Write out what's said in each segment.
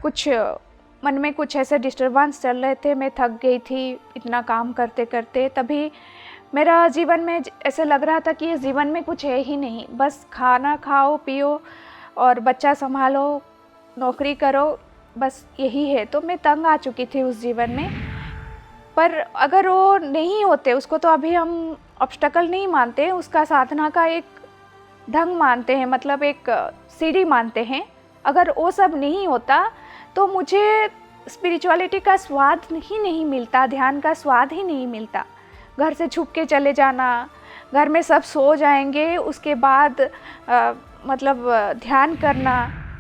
कुछ मन में कुछ ऐसे डिस्टर्बेंस चल रहे थे, मैं थक गई थी इतना काम करते करते। तभी मेरा जीवन में ऐसे लग रहा था कि ये जीवन में कुछ है ही नहीं, बस खाना खाओ पियो और बच्चा संभालो, नौकरी करो, बस यही है। तो मैं तंग आ चुकी थी उस जीवन में। पर अगर वो नहीं होते, उसको तो अभी हम ऑब्स्टकल नहीं मानते, उसका साधना का एक ढंग मानते हैं, मतलब एक सीढ़ी मानते हैं। अगर वो सब नहीं होता तो मुझे स्पिरिचुअलिटी का स्वाद ही नहीं मिलता, ध्यान का स्वाद ही नहीं मिलता। घर से छुप के चले जाना, घर में सब सो जाएंगे, उसके बाद मतलब ध्यान करना।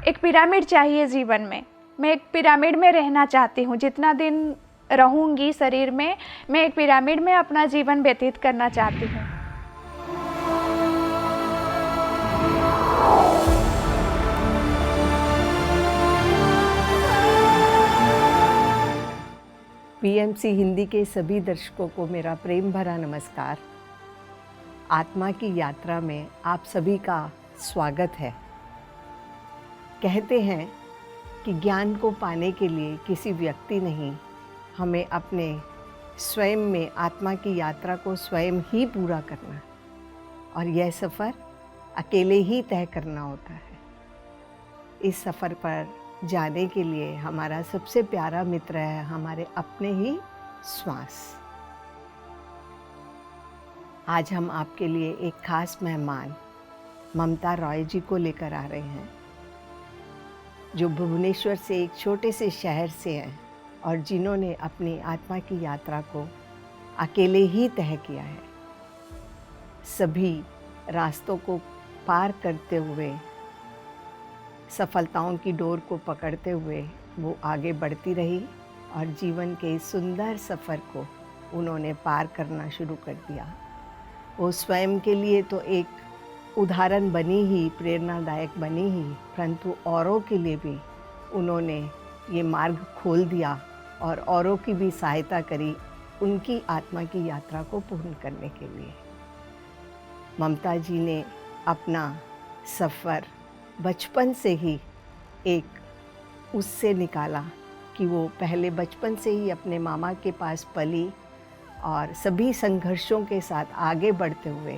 एक पिरामिड चाहिए जीवन में, मैं एक पिरामिड में रहना चाहती हूँ। जितना दिन रहूँगी शरीर में, मैं एक पिरामिड में अपना जीवन व्यतीत करना चाहती हूँ। पीएमसी हिंदी के सभी दर्शकों को मेरा प्रेम भरा नमस्कार। आत्मा की यात्रा में आप सभी का स्वागत है। कहते हैं कि ज्ञान को पाने के लिए किसी व्यक्ति नहीं, हमें अपने स्वयं में आत्मा की यात्रा को स्वयं ही पूरा करना, और यह सफ़र अकेले ही तय करना होता है। इस सफ़र पर जाने के लिए हमारा सबसे प्यारा मित्र है हमारे अपने ही श्वास। आज हम आपके लिए एक खास मेहमान ममता रॉय जी को लेकर आ रहे हैं, जो भुवनेश्वर से एक छोटे से शहर से हैं और जिन्होंने अपनी आत्मा की यात्रा को अकेले ही तय किया है। सभी रास्तों को पार करते हुए, सफलताओं की डोर को पकड़ते हुए वो आगे बढ़ती रही और जीवन के इस सुंदर सफ़र को उन्होंने पार करना शुरू कर दिया। वो स्वयं के लिए तो एक उदाहरण बनी ही, प्रेरणादायक बनी ही, परंतु औरों के लिए भी उन्होंने ये मार्ग खोल दिया और औरों की भी सहायता करी उनकी आत्मा की यात्रा को पूर्ण करने के लिए। ममता जी ने अपना सफ़र बचपन से ही एक उससे निकाला कि वो पहले बचपन से ही अपने मामा के पास पली और सभी संघर्षों के साथ आगे बढ़ते हुए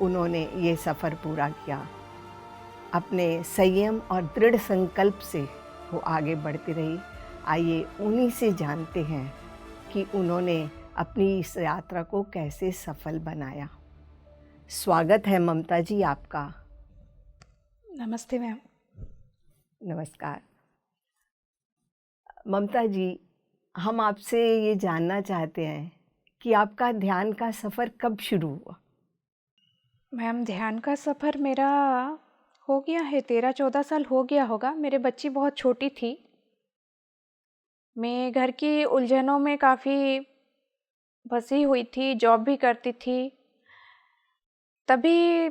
उन्होंने ये सफ़र पूरा किया। अपने संयम और दृढ़ संकल्प से वो आगे बढ़ती रही। आइए उन्हीं से जानते हैं कि उन्होंने अपनी इस यात्रा को कैसे सफल बनाया। स्वागत है ममता जी आपका। नमस्ते मैम। नमस्कार ममता जी, हम आपसे ये जानना चाहते हैं कि आपका ध्यान का सफ़र कब शुरू हुआ? मैम, ध्यान का सफ़र मेरा हो गया है 13-14 साल हो गया होगा। मेरे बच्ची बहुत छोटी थी, मैं घर की उलझनों में काफ़ी फंसी हुई थी, जॉब भी करती थी। तभी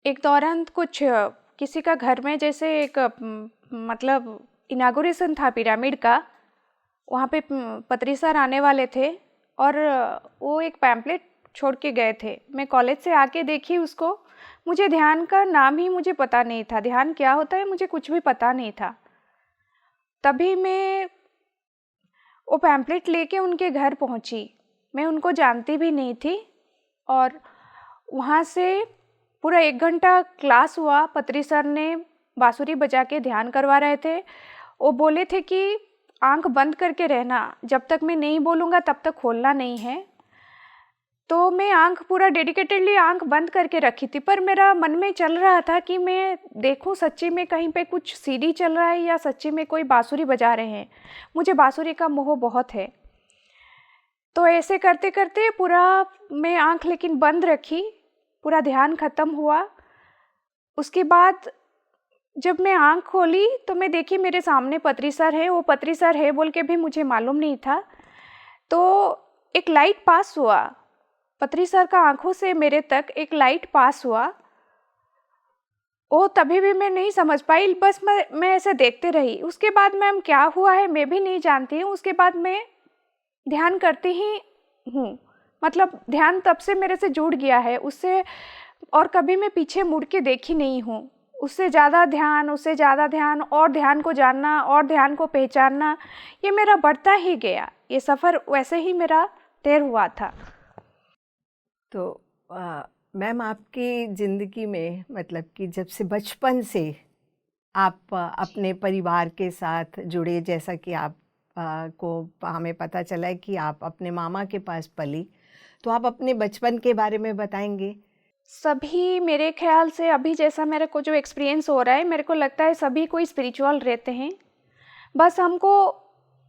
एक दौरान कुछ किसी का घर में जैसे एक मतलब इनागुरेशन था पिरामिड का, वहाँ पे पत्री सर आने वाले थे और वो एक पैम्पलेट छोड़ के गए थे। मैं कॉलेज से आके देखी उसको। मुझे ध्यान का नाम ही मुझे पता नहीं था, ध्यान क्या होता है मुझे कुछ भी पता नहीं था। तभी मैं वो पैम्पलेट लेके उनके घर पहुँची। मैं उनको जानती भी नहीं थी और वहाँ से पूरा 1 घंटा क्लास हुआ। पत्री सर ने बांसुरी बजा के ध्यान करवा रहे थे। वो बोले थे कि आंख बंद करके रहना, जब तक मैं नहीं बोलूँगा तब तक खोलना नहीं है। तो मैं आंख पूरा डेडिकेटेडली आंख बंद करके रखी थी, पर मेरा मन में चल रहा था कि मैं देखूं सच्ची में कहीं पे कुछ सीडी चल रहा है या सच्ची में कोई बांसुरी बजा रहे हैं। मुझे बांसुरी का मोह बहुत है। तो ऐसे करते करते पूरा मैं आंख लेकिन बंद रखी, पूरा ध्यान ख़त्म हुआ। उसके बाद जब मैं आंख खोली तो मैं देखी मेरे सामने पत्री सर है। वो पत्री सर है बोल के भी मुझे मालूम नहीं था। तो एक लाइट पास हुआ, पत्री सर का आंखों से मेरे तक एक लाइट पास हुआ। वो तभी भी मैं नहीं समझ पाई, बस मैं ऐसे देखते रही। उसके बाद मैम क्या हुआ है मैं भी नहीं जानती हूँ। उसके बाद मैं ध्यान करती ही हूँ, मतलब ध्यान तब से मेरे से जुड़ गया है उससे, और कभी मैं पीछे मुड़ के देखी नहीं हूँ। उससे ज़्यादा ध्यान, उससे ज़्यादा ध्यान, और ध्यान को जानना और ध्यान को पहचानना, ये मेरा बढ़ता ही गया। ये सफ़र वैसे ही मेरा तय हुआ था। तो मैम, आपकी ज़िंदगी में मतलब कि जब से बचपन से आप अपने परिवार के साथ जुड़े, जैसा कि आप को हमें पता चला है कि आप अपने मामा के पास पली, तो आप अपने बचपन के बारे में बताएंगे? सभी मेरे ख्याल से अभी जैसा मेरे को जो एक्सपीरियंस हो रहा है, मेरे को लगता है सभी कोई स्पिरिचुअल रहते हैं। बस हमको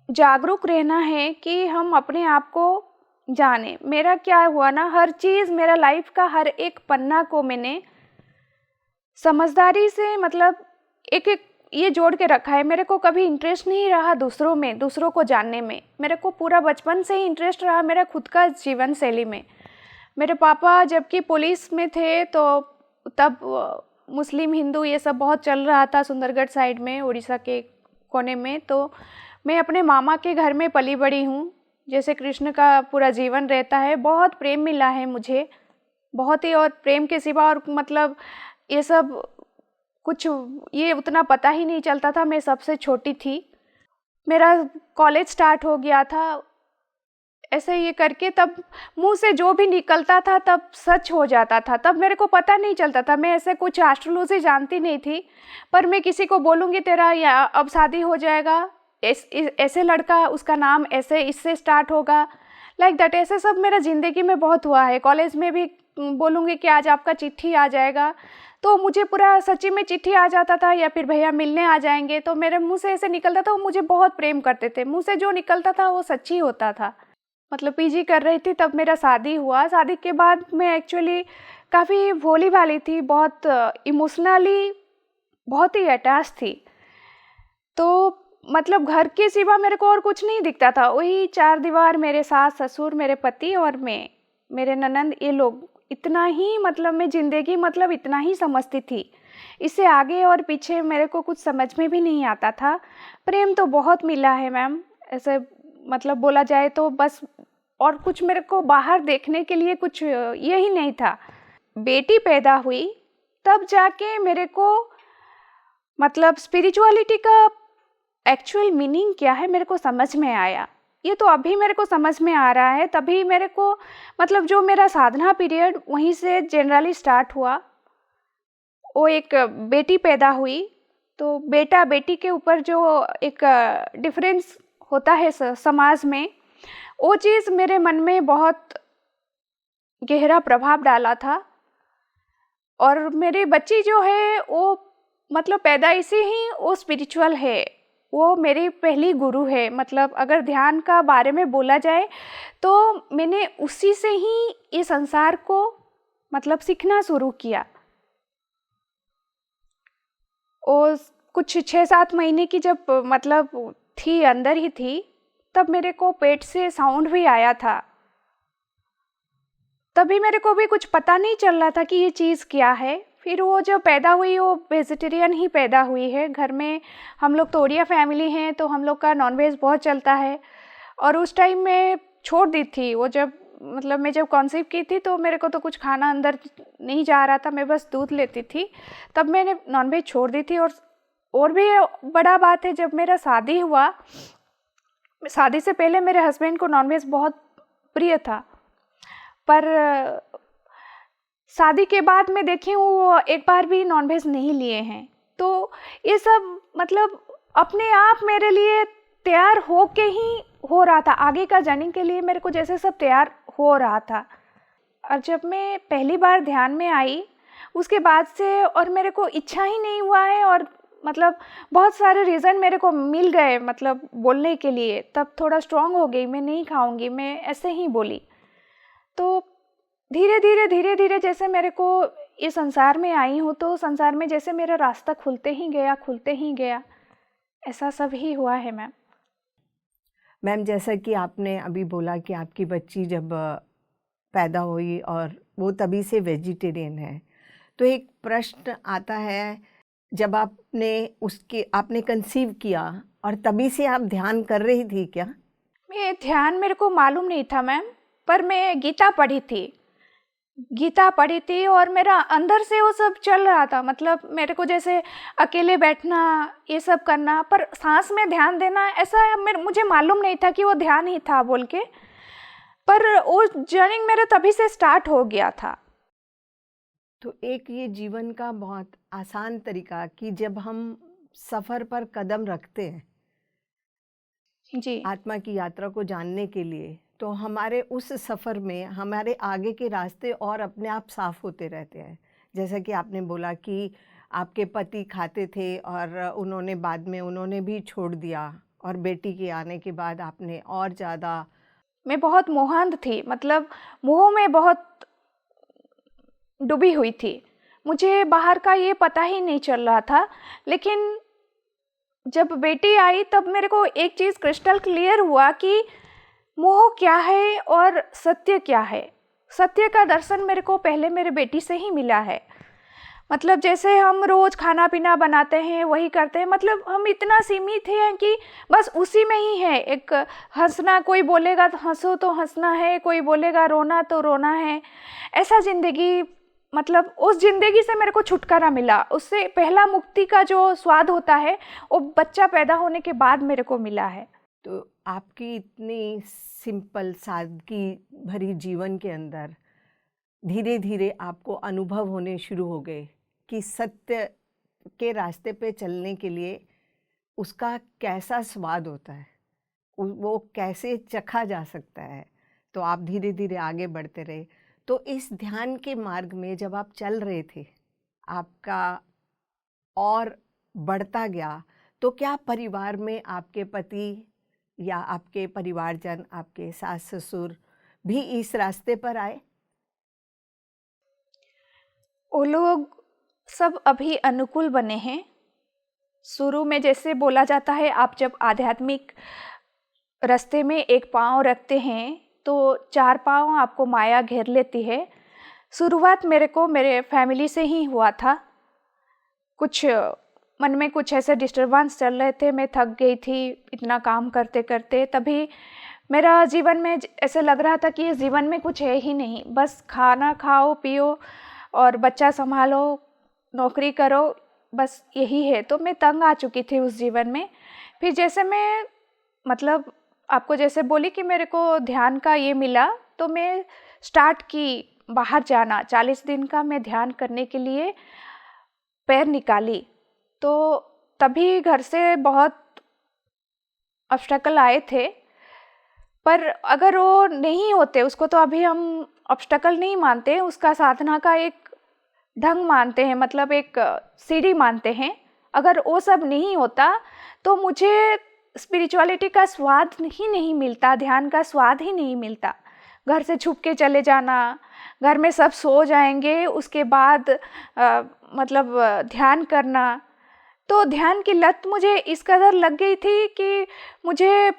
जागरूक रहना है कि हम अपने आप को जाने। मेरा क्या हुआ ना, हर चीज़, मेरा लाइफ का हर एक पन्ना को मैंने समझदारी से मतलब एक एक ये जोड़ के रखा है। मेरे को कभी इंटरेस्ट नहीं रहा दूसरों में, दूसरों को जानने में। मेरे को पूरा बचपन से ही इंटरेस्ट रहा मेरा खुद का जीवन शैली में। मेरे पापा जबकि पुलिस में थे, तो तब मुस्लिम हिंदू ये सब बहुत चल रहा था सुंदरगढ़ साइड में, उड़ीसा के कोने में। तो मैं अपने मामा के घर में पली बड़ी हूँ। जैसे कृष्ण का पूरा जीवन रहता है, बहुत प्रेम मिला है मुझे, बहुत ही। और प्रेम के सिवा और मतलब ये सब कुछ ये उतना पता ही नहीं चलता था। मैं सबसे छोटी थी, मेरा कॉलेज स्टार्ट हो गया था। ऐसे ये करके तब मुंह से जो भी निकलता था तब सच हो जाता था। तब मेरे को पता नहीं चलता था, मैं ऐसे कुछ एस्ट्रोलॉजी जानती नहीं थी। पर मैं किसी को बोलूँगी तेरा या अब शादी हो जाएगा, ऐसे लड़का, उसका नाम ऐसे इससे स्टार्ट होगा, लाइक दैट। ऐसे सब मेरा ज़िंदगी में बहुत हुआ है। कॉलेज में भी बोलूँगी कि आज आपका चिट्ठी आ जाएगा, तो मुझे पूरा सच्ची में चिट्ठी आ जाता था, या फिर भैया मिलने आ जाएंगे। तो मेरे मुंह से ऐसे निकलता था, वो मुझे बहुत प्रेम करते थे। मुंह से जो निकलता था वो सच्ची होता था। मतलब पीजी कर रही थी तब मेरा शादी हुआ। शादी के बाद मैं एक्चुअली काफ़ी भोली भाली थी, बहुत इमोशनली बहुत ही अटैच थी। तो मतलब घर के सिवा मेरे को और कुछ नहीं दिखता था। वही चार दीवार, मेरे सास ससुर, मेरे पति और मैं, मेरे ननंद, ये लोग। इतना ही मतलब मैं ज़िंदगी मतलब इतना ही समझती थी। इससे आगे और पीछे मेरे को कुछ समझ में भी नहीं आता था। प्रेम तो बहुत मिला है मैम, ऐसे मतलब बोला जाए तो बस। और कुछ मेरे को बाहर देखने के लिए कुछ यही नहीं था। बेटी पैदा हुई तब जाके मेरे को मतलब स्पिरिचुअलिटी का एक्चुअल मीनिंग क्या है मेरे को समझ में आया। ये तो अभी मेरे को समझ में आ रहा है। तभी मेरे को मतलब जो मेरा साधना पीरियड वहीं से जनरली स्टार्ट हुआ। वो एक बेटी पैदा हुई, तो बेटा बेटी के ऊपर जो एक डिफरेंस होता है समाज में, वो चीज़ मेरे मन में बहुत गहरा प्रभाव डाला था। और मेरी बच्ची जो है वो मतलब पैदाइशी ही वो स्पिरिचुअल है। वो मेरी पहली गुरु है। मतलब अगर ध्यान का बारे में बोला जाए तो मैंने उसी से ही ये संसार को मतलब सीखना शुरू किया। और कुछ 6-7 महीने की जब मतलब थी, अंदर ही थी, तब मेरे को पेट से साउंड भी आया था। तभी मेरे को भी कुछ पता नहीं चल रहा था कि ये चीज़ क्या है। फिर वो जब पैदा हुई, वो वेजिटेरियन ही पैदा हुई है। घर में हम लोग तो ओडिया फैमिली हैं, तो हम लोग का नॉनवेज बहुत चलता है। और उस टाइम मैं छोड़ दी थी। वो जब मतलब मैं जब कॉन्सीव की थी तो मेरे को तो कुछ खाना अंदर नहीं जा रहा था, मैं बस दूध लेती थी। तब मैंने नॉनवेज छोड़ दी थी। और भी बड़ा बात है, जब मेरा शादी हुआ, शादी से पहले मेरे हस्बैंड को नॉनवेज बहुत प्रिय था। पर शादी के बाद मैं देखी हूँ वो एक बार भी नॉनवेज नहीं लिए हैं। तो ये सब मतलब अपने आप मेरे लिए तैयार हो के ही हो रहा था। आगे का जर्नी के लिए मेरे को जैसे सब तैयार हो रहा था। और जब मैं पहली बार ध्यान में आई उसके बाद से और मेरे को इच्छा ही नहीं हुआ है। और मतलब बहुत सारे रीज़न मेरे को मिल गए मतलब बोलने के लिए। तब थोड़ा स्ट्रांग हो गई, मैं नहीं खाऊंगी, मैं ऐसे ही बोली। तो धीरे धीरे जैसे मेरे को ये संसार में आई हूँ, तो संसार में जैसे मेरा रास्ता खुलते ही गया, ऐसा सब ही हुआ है मैम। मैम, जैसा कि आपने अभी बोला कि आपकी बच्ची जब पैदा हुई और वो तभी से वेजिटेरियन है, तो एक प्रश्न आता है, जब आपने कंसीव किया और तभी से आप ध्यान कर रही थी क्या? मैं ध्यान मेरे को मालूम नहीं था मैम, पर मैं गीता पढ़ी थी। गीता पढ़ी थी और मेरा अंदर से वो सब चल रहा था। मतलब मेरे को जैसे अकेले बैठना, ये सब करना, पर सांस में ध्यान देना, ऐसा मुझे मालूम नहीं था कि वो ध्यान ही था बोल के। पर वो जर्नी मेरे तभी से स्टार्ट हो गया था। तो एक ये जीवन का बहुत आसान तरीका कि जब हम सफ़र पर कदम रखते हैं जी। आत्मा की यात्रा को जानने के लिए, तो हमारे उस सफ़र में हमारे आगे के रास्ते और अपने आप साफ होते रहते हैं। जैसा कि आपने बोला कि आपके पति खाते थे और उन्होंने बाद में उन्होंने भी छोड़ दिया, और बेटी के आने के बाद आपने और ज़्यादा। मैं बहुत मोहांध थी, मतलब मोह में बहुत डूबी हुई थी। मुझे बाहर का ये पता ही नहीं चल रहा था। लेकिन जब बेटी आई तब मेरे को एक चीज़ क्रिस्टल क्लियर हुआ कि मोह क्या है और सत्य क्या है। सत्य का दर्शन मेरे को पहले मेरे बेटी से ही मिला है। मतलब जैसे हम रोज़ खाना पीना बनाते हैं, वही करते हैं, मतलब हम इतना सीमित हैं कि बस उसी में ही है। एक हंसना, कोई बोलेगा तो हंसो तो हंसना है, कोई बोलेगा रोना तो रोना है, ऐसा ज़िंदगी। मतलब उस ज़िंदगी से मेरे को छुटकारा मिला। उससे पहला मुक्ति का जो स्वाद होता है वो बच्चा पैदा होने के बाद मेरे को मिला है। तो आपकी इतनी सिंपल सादगी भरी जीवन के अंदर धीरे धीरे आपको अनुभव होने शुरू हो गए कि सत्य के रास्ते पे चलने के लिए उसका कैसा स्वाद होता है, वो कैसे चखा जा सकता है। तो आप धीरे धीरे आगे बढ़ते रहे। तो इस ध्यान के मार्ग में जब आप चल रहे थे, आपका और बढ़ता गया, तो क्या परिवार में आपके पति या आपके परिवारजन, आपके सास ससुर भी इस रास्ते पर आए? वो लोग सब अभी अनुकूल बने हैं। शुरू में जैसे बोला जाता है, आप जब आध्यात्मिक रास्ते में एक पाँव रखते हैं तो चार पाँव आपको माया घेर लेती है। शुरुआत मेरे को मेरे फैमिली से ही हुआ था। कुछ मन में कुछ ऐसे डिस्टर्बेंस चल रहे थे, मैं थक गई थी इतना काम करते करते। तभी मेरा जीवन में ऐसे लग रहा था कि इस जीवन में कुछ है ही नहीं, बस खाना खाओ पियो और बच्चा संभालो, नौकरी करो, बस यही है। तो मैं तंग आ चुकी थी उस जीवन में। फिर जैसे मैं, मतलब आपको जैसे बोली कि मेरे को ध्यान का ये मिला, तो मैं स्टार्ट की बाहर जाना। 40 दिन का मैं ध्यान करने के लिए पैर निकाली। तो तभी घर से बहुत ऑब्स्टेकल आए थे, पर अगर वो नहीं होते, उसको तो अभी हम ऑब्स्टेकल नहीं मानते, उसका साधना का एक ढंग मानते हैं, मतलब एक सीढ़ी मानते हैं। अगर वो सब नहीं होता तो मुझे स्पिरिचुअलिटी का स्वाद ही नहीं मिलता, ध्यान का स्वाद ही नहीं मिलता। घर से छुप के चले जाना, घर में सब सो जाएंगे, उसके बाद मतलब ध्यान करना। तो ध्यान की लत मुझे इस कदर लग गई थी कि मुझे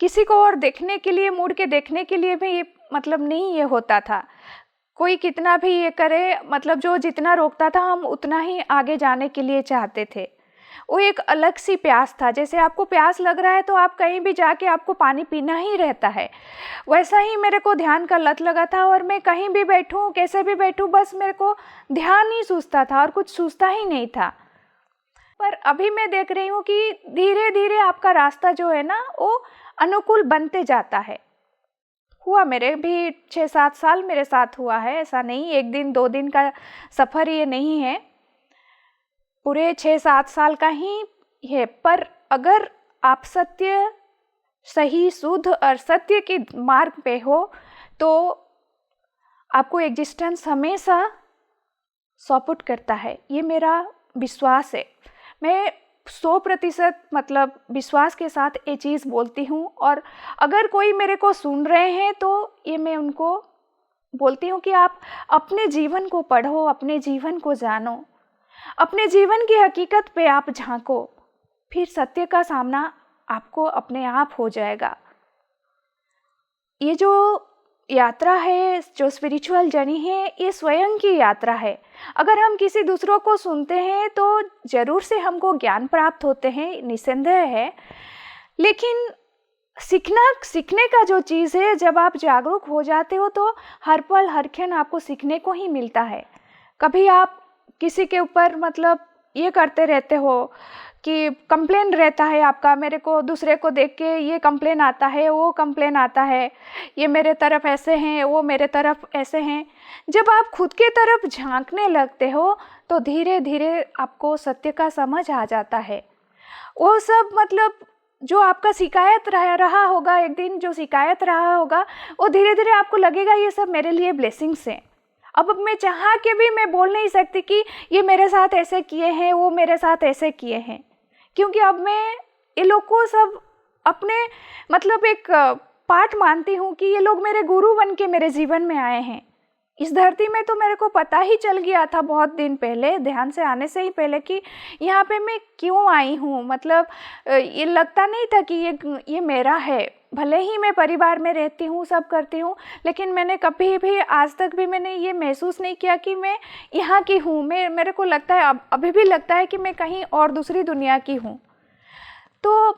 किसी को और देखने के लिए, मुड़ के देखने के लिए भी मतलब नहीं ये होता था। कोई कितना भी ये करे, मतलब जो जितना रोकता था हम उतना ही आगे जाने के लिए चाहते थे। वो एक अलग सी प्यास था। जैसे आपको प्यास लग रहा है तो आप कहीं भी जाके आपको पानी पीना ही रहता है, वैसा ही मेरे को ध्यान का लत लगा था। और मैं कहीं भी बैठूं, कैसे भी बैठूं, बस मेरे को ध्यान ही सूझता था और कुछ सूझता ही नहीं था। पर अभी मैं देख रही हूँ कि धीरे धीरे आपका रास्ता जो है ना वो अनुकूल बनते जाता है। हुआ मेरे भी 6-7 साल मेरे साथ हुआ है, ऐसा नहीं एक दिन 2 दिन का सफ़र ये नहीं है, पूरे 6-7 साल का ही है। पर अगर आप सत्य, सही, शुद्ध और सत्य के मार्ग पे हो तो आपको एग्जिस्टेंस हमेशा सपोर्ट करता है। ये मेरा विश्वास है। मैं 100% मतलब विश्वास के साथ ये चीज़ बोलती हूँ। और अगर कोई मेरे को सुन रहे हैं तो ये मैं उनको बोलती हूँ कि आप अपने जीवन को पढ़ो, अपने जीवन को जानो, अपने जीवन की हकीकत पे आप झांको, फिर सत्य का सामना आपको अपने आप हो जाएगा। ये जो यात्रा है, जो स्पिरिचुअल जर्नी है, ये स्वयं की यात्रा है। अगर हम किसी दूसरों को सुनते हैं तो ज़रूर से हमको ज्ञान प्राप्त होते हैं, निस्संदेह है, लेकिन सीखने का जो चीज़ है, जब आप जागरूक हो जाते हो तो हर पल हर क्षण आपको सीखने को ही मिलता है। कभी आप किसी के ऊपर मतलब ये करते रहते हो कि कंप्लेन रहता है आपका, मेरे को दूसरे को देख के ये कंप्लेन आता है, वो कंप्लेन आता है, ये मेरे तरफ ऐसे हैं, वो मेरे तरफ ऐसे हैं। जब आप खुद के तरफ झांकने लगते हो तो धीरे धीरे आपको सत्य का समझ आ जाता है। वो सब मतलब जो आपका शिकायत रहा होगा, एक दिन जो शिकायत रहा होगा, वो धीरे धीरे आपको लगेगा ये सब मेरे लिए ब्लेसिंग्स हैं। अब मैं चाह के भी मैं बोल नहीं सकती कि ये मेरे साथ ऐसे किए हैं, वो मेरे साथ ऐसे किए हैं, क्योंकि अब मैं ये लोग को सब अपने मतलब एक पार्ट मानती हूँ कि ये लोग मेरे गुरु बन के मेरे जीवन में आए हैं। इस धरती में तो मेरे को पता ही चल गया था बहुत दिन पहले, ध्यान से आने से ही पहले, कि यहाँ पे मैं क्यों आई हूँ। मतलब ये लगता नहीं था कि ये मेरा है। भले ही मैं परिवार में रहती हूँ, सब करती हूँ, लेकिन मैंने कभी भी आज तक भी मैंने ये महसूस नहीं किया कि मैं यहाँ की हूँ। मेरे को लगता है, अभी भी लगता है कि मैं कहीं और दूसरी दुनिया की हूँ। तो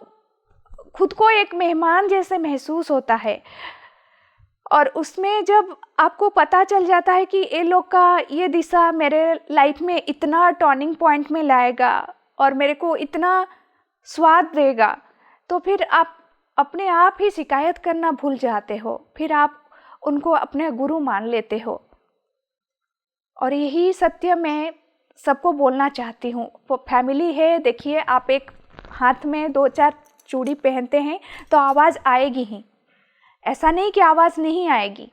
खुद को एक मेहमान जैसे महसूस होता है। और उसमें जब आपको पता चल जाता है कि ये लोग का ये दिशा मेरे लाइफ में इतना टर्निंग पॉइंट में लाएगा और मेरे को इतना स्वाद देगा, तो फिर आप अपने आप ही शिकायत करना भूल जाते हो। फिर आप उनको अपने गुरु मान लेते हो। और यही सत्य मैं सबको बोलना चाहती हूँ। फैमिली है, देखिए आप एक हाथ में 2-4 चूड़ी पहनते हैं तो आवाज़ आएगी ही, ऐसा नहीं कि आवाज़ नहीं आएगी,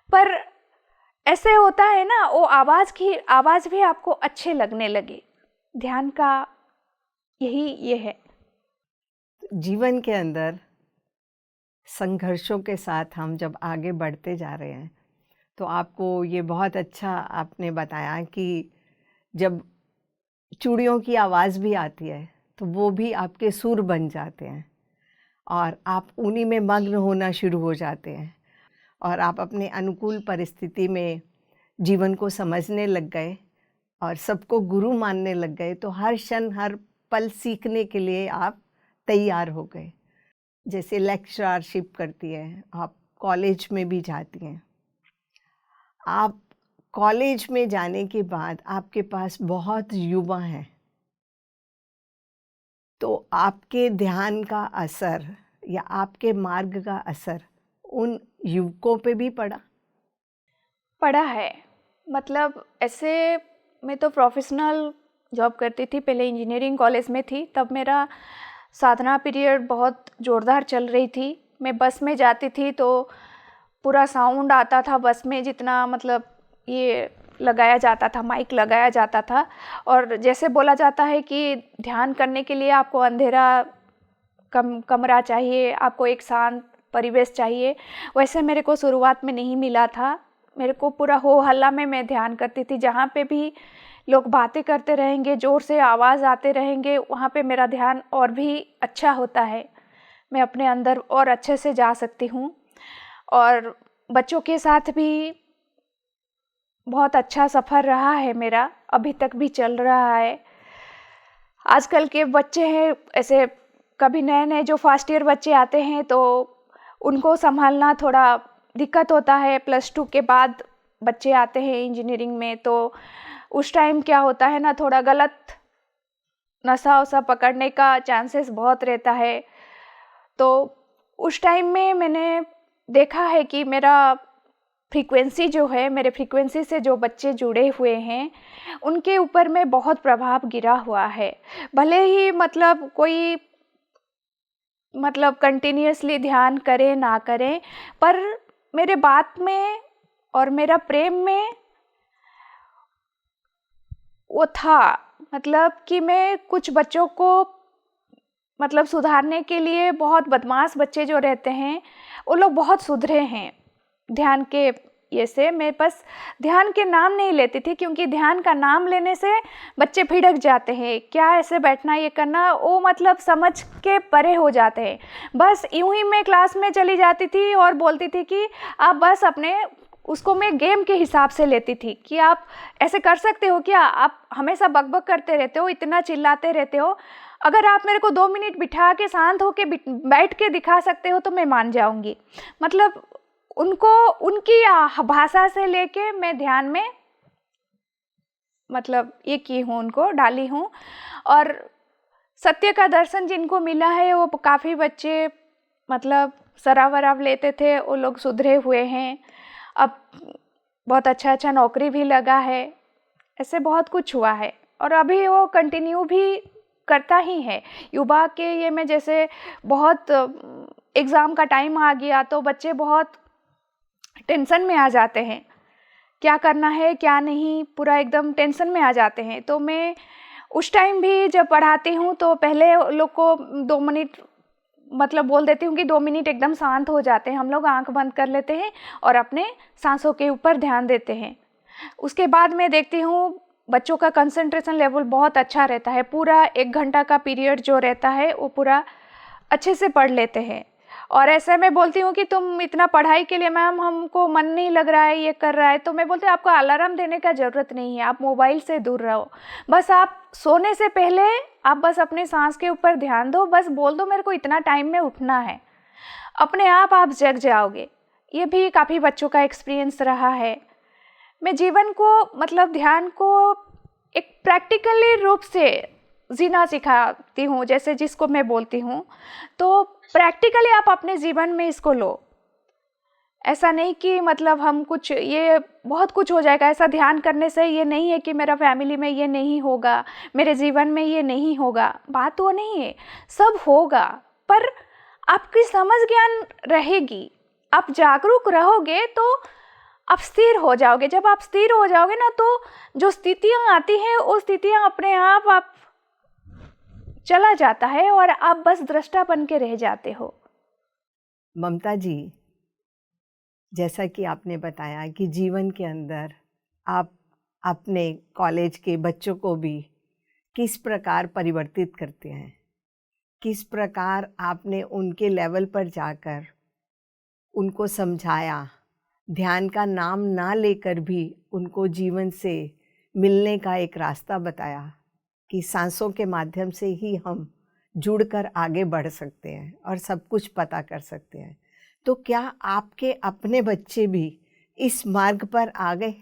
पर ऐसे होता है ना, वो आवाज़ भी आपको अच्छे लगने लगे। ध्यान का यही ये है। जीवन के अंदर संघर्षों के साथ हम जब आगे बढ़ते जा रहे हैं, तो आपको ये बहुत अच्छा आपने बताया कि जब चूड़ियों की आवाज़ भी आती है तो वो भी आपके सुर बन जाते हैं और आप उन्हीं में मग्न होना शुरू हो जाते हैं और आप अपने अनुकूल परिस्थिति में जीवन को समझने लग गए और सबको गुरु मानने लग गए। तो हर क्षण हर पल सीखने के लिए आप तैयार हो गए। जैसे लेक्चरशिप करती है, आप कॉलेज में भी जाती हैं। आप कॉलेज में जाने के बाद आपके पास बहुत युवा हैं, तो आपके ध्यान का असर या आपके मार्ग का असर उन युवकों पे भी पड़ा है। मतलब ऐसे मैं तो प्रोफेशनल जॉब करती थी, पहले इंजीनियरिंग कॉलेज में थी, तब मेरा साधना पीरियड बहुत ज़ोरदार चल रही थी। मैं बस में जाती थी तो पूरा साउंड आता था बस में, जितना मतलब ये लगाया जाता था, माइक लगाया जाता था। और जैसे बोला जाता है कि ध्यान करने के लिए आपको अंधेरा कमरा चाहिए, आपको एक शांत परिवेश चाहिए, वैसे मेरे को शुरुआत में नहीं मिला था। मेरे को पूरा हो हल्ला में मैं ध्यान करती थी। जहाँ पे भी लोग बातें करते रहेंगे, ज़ोर से आवाज़ आते रहेंगे, वहाँ पे मेरा ध्यान और भी अच्छा होता है, मैं अपने अंदर और अच्छे से जा सकती हूँ। और बच्चों के साथ भी बहुत अच्छा सफ़र रहा है मेरा, अभी तक भी चल रहा है। आजकल के बच्चे हैं ऐसे, कभी नए नए जो फर्स्ट ईयर बच्चे आते हैं तो उनको संभालना थोड़ा दिक्कत होता है। +2 के बाद बच्चे आते हैं इंजीनियरिंग में, तो उस टाइम क्या होता है ना, थोड़ा गलत नशा वशा पकड़ने का चांसेस बहुत रहता है। तो उस टाइम में मैंने देखा है कि मेरा फ्रीक्वेंसी जो है, मेरे फ्रीक्वेंसी से जो बच्चे जुड़े हुए हैं उनके ऊपर में बहुत प्रभाव गिरा हुआ है। भले ही मतलब कोई मतलब कंटिन्यूअसली ध्यान करे ना करे, पर मेरे बात में और मेरा प्रेम में वो था। मतलब कि मैं कुछ बच्चों को मतलब सुधारने के लिए, बहुत बदमाश बच्चे जो रहते हैं वो लोग बहुत सुधरे हैं ध्यान के ये से। मैं बस ध्यान के नाम नहीं लेती थी, क्योंकि ध्यान का नाम लेने से बच्चे भिड़क जाते हैं, क्या ऐसे बैठना ये करना, वो मतलब समझ के परे हो जाते हैं। बस यूं ही मैं क्लास में चली जाती थी और बोलती थी कि आप बस अपने, उसको मैं गेम के हिसाब से लेती थी कि आप ऐसे कर सकते हो क्या, आप हमेशा बकबक करते रहते हो, इतना चिल्लाते रहते हो, अगर आप मेरे को 2 मिनट बिठा के शांत होके बैठ के दिखा सकते हो तो मैं मान जाऊंगी। मतलब उनको उनकी भाषा से लेके मैं ध्यान में मतलब ये की हूँ, उनको डाली हूँ। और सत्य का दर्शन जिनको मिला है वो काफ़ी बच्चे मतलब शराब वराब लेते थे, वो लोग सुधरे हुए हैं, अब बहुत अच्छा अच्छा नौकरी भी लगा है, ऐसे बहुत कुछ हुआ है। और अभी वो कंटिन्यू भी करता ही है। युवा के ये में जैसे बहुत एग्ज़ाम का टाइम आ गया तो बच्चे बहुत टेंशन में आ जाते हैं, क्या करना है क्या नहीं, पूरा एकदम टेंशन में आ जाते हैं। तो मैं उस टाइम भी जब पढ़ाती हूँ तो पहले लोग को 2 मिनट मतलब बोल देती हूँ कि 2 मिनट एकदम शांत हो जाते हैं, हम लोग आंख बंद कर लेते हैं और अपने सांसों के ऊपर ध्यान देते हैं। उसके बाद मैं देखती हूँ बच्चों का कंसंट्रेशन लेवल बहुत अच्छा रहता है, पूरा 1 घंटा का पीरियड जो रहता है वो पूरा अच्छे से पढ़ लेते हैं। और ऐसे मैं बोलती हूँ कि तुम इतना पढ़ाई के लिए मैम हमको मन नहीं लग रहा है, ये कर रहा है, तो मैं बोलती हूँ आपको अलार्म देने का ज़रूरत नहीं है, आप मोबाइल से दूर रहो, बस आप सोने से पहले आप बस अपने सांस के ऊपर ध्यान दो, बस बोल दो मेरे को इतना टाइम में उठना है, अपने आप जग जाओगे। ये भी काफ़ी बच्चों का एक्सपीरियंस रहा है। मैं जीवन को मतलब ध्यान को एक प्रैक्टिकली रूप से जीना सिखाती हूँ, जैसे जिसको मैं बोलती हूँ, तो प्रैक्टिकली आप अपने जीवन में इसको लो। ऐसा नहीं कि मतलब हम कुछ ये बहुत कुछ हो जाएगा, ऐसा ध्यान करने से ये नहीं है कि मेरा फैमिली में ये नहीं होगा, मेरे जीवन में ये नहीं होगा, बात वो नहीं है, सब होगा, पर आपकी समझ ज्ञान रहेगी, आप जागरूक रहोगे तो आप स्थिर हो जाओगे। जब आप स्थिर हो जाओगे ना तो जो स्थितियाँ आती हैं वो स्थितियाँ अपने आप चला जाता है और आप बस दृष्टा बन के रह जाते हो। ममता जी, जैसा कि आपने बताया कि जीवन के अंदर आप अपने कॉलेज के बच्चों को भी किस प्रकार परिवर्तित करते हैं, किस प्रकार आपने उनके लेवल पर जाकर उनको समझाया, ध्यान का नाम ना लेकर भी उनको जीवन से मिलने का एक रास्ता बताया कि सांसों के माध्यम से ही हम जुड़कर आगे बढ़ सकते हैं और सब कुछ पता कर सकते हैं। तो क्या आपके अपने बच्चे भी इस मार्ग पर आ गए?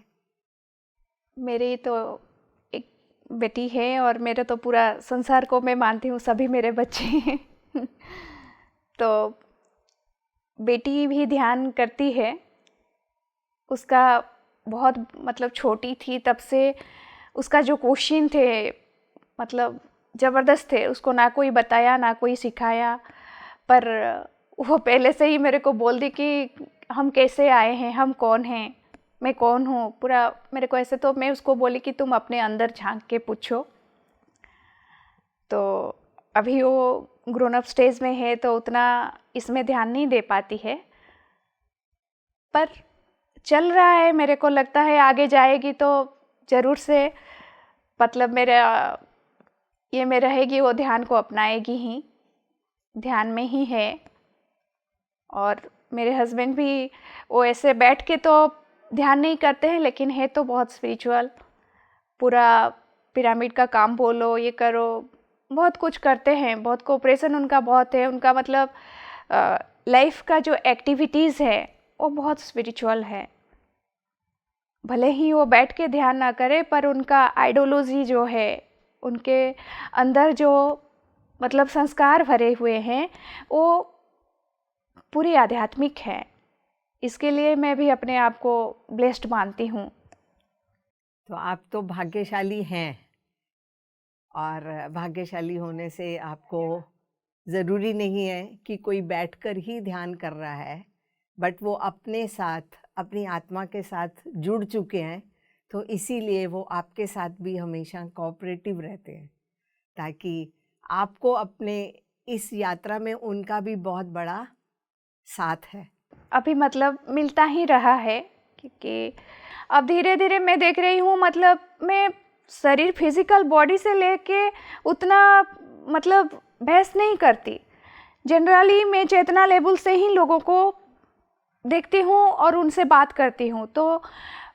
मेरी तो एक बेटी है और मेरे तो पूरा संसार को मैं मानती हूँ सभी मेरे बच्चे हैं। तो बेटी भी ध्यान करती है, उसका बहुत मतलब छोटी थी तब से उसका जो क्वेश्चन थे मतलब ज़बरदस्त थे, उसको ना कोई बताया ना कोई सिखाया, पर वो पहले से ही मेरे को बोल दी कि हम कैसे आए हैं, हम कौन हैं, मैं कौन हूँ, पूरा मेरे को ऐसे। तो मैं उसको बोली कि तुम अपने अंदर झांक के पूछो। तो अभी वो ग्रोन अप स्टेज में है तो उतना इसमें ध्यान नहीं दे पाती है, पर चल रहा है। मेरे को लगता है आगे जाएगी तो ज़रूर से मतलब मेरा ये में रहेगी, वो ध्यान को अपनाएगी ही, ध्यान में ही है। और मेरे हस्बैंड भी वो ऐसे बैठ के तो ध्यान नहीं करते हैं, लेकिन है तो बहुत स्पिरिचुअल, पूरा पिरामिड का काम बोलो, ये करो, बहुत कुछ करते हैं, बहुत कोऑपरेशन उनका बहुत है। उनका मतलब लाइफ का जो एक्टिविटीज़ है वो बहुत स्पिरिचुअल है। भले ही वो बैठ के ध्यान ना करे, पर उनका आइडियोलॉजी जो है, उनके अंदर जो मतलब संस्कार भरे हुए हैं वो पूरी आध्यात्मिक है। इसके लिए मैं भी अपने आप को ब्लेस्ड मानती हूँ। तो आप तो भाग्यशाली हैं, और भाग्यशाली होने से आपको ज़रूरी नहीं है कि कोई बैठकर ही ध्यान कर रहा है, बट वो अपने साथ अपनी आत्मा के साथ जुड़ चुके हैं, तो इसीलिए वो आपके साथ भी हमेशा कोऑपरेटिव रहते हैं, ताकि आपको अपने इस यात्रा में उनका भी बहुत बड़ा साथ है। अभी मतलब मिलता ही रहा है, क्योंकि अब धीरे धीरे मैं देख रही हूँ मतलब मैं शरीर फिजिकल बॉडी से लेके उतना मतलब बहस नहीं करती। जनरली मैं चेतना लेवल से ही लोगों को देखती हूँ और उनसे बात करती हूँ, तो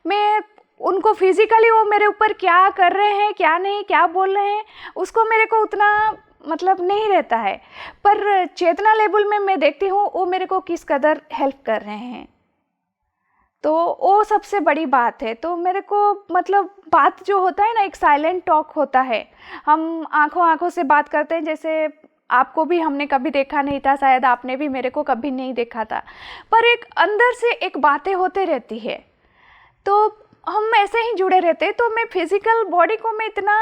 मैं उनको फिजिकली वो मेरे ऊपर क्या कर रहे हैं, क्या नहीं, क्या बोल रहे हैं, उसको मेरे को उतना मतलब नहीं रहता है, पर चेतना लेवल में मैं देखती हूँ वो मेरे को किस कदर हेल्प कर रहे हैं, तो वो सबसे बड़ी बात है। तो मेरे को मतलब बात जो होता है ना, एक साइलेंट टॉक होता है, हम आंखों आंखों से बात करते हैं, जैसे आपको भी हमने कभी देखा नहीं था, शायद आपने भी मेरे को कभी नहीं देखा था, पर एक अंदर से एक बातें होते रहती है, तो हम ऐसे ही जुड़े रहते हैं। तो मैं फिज़िकल बॉडी को मैं इतना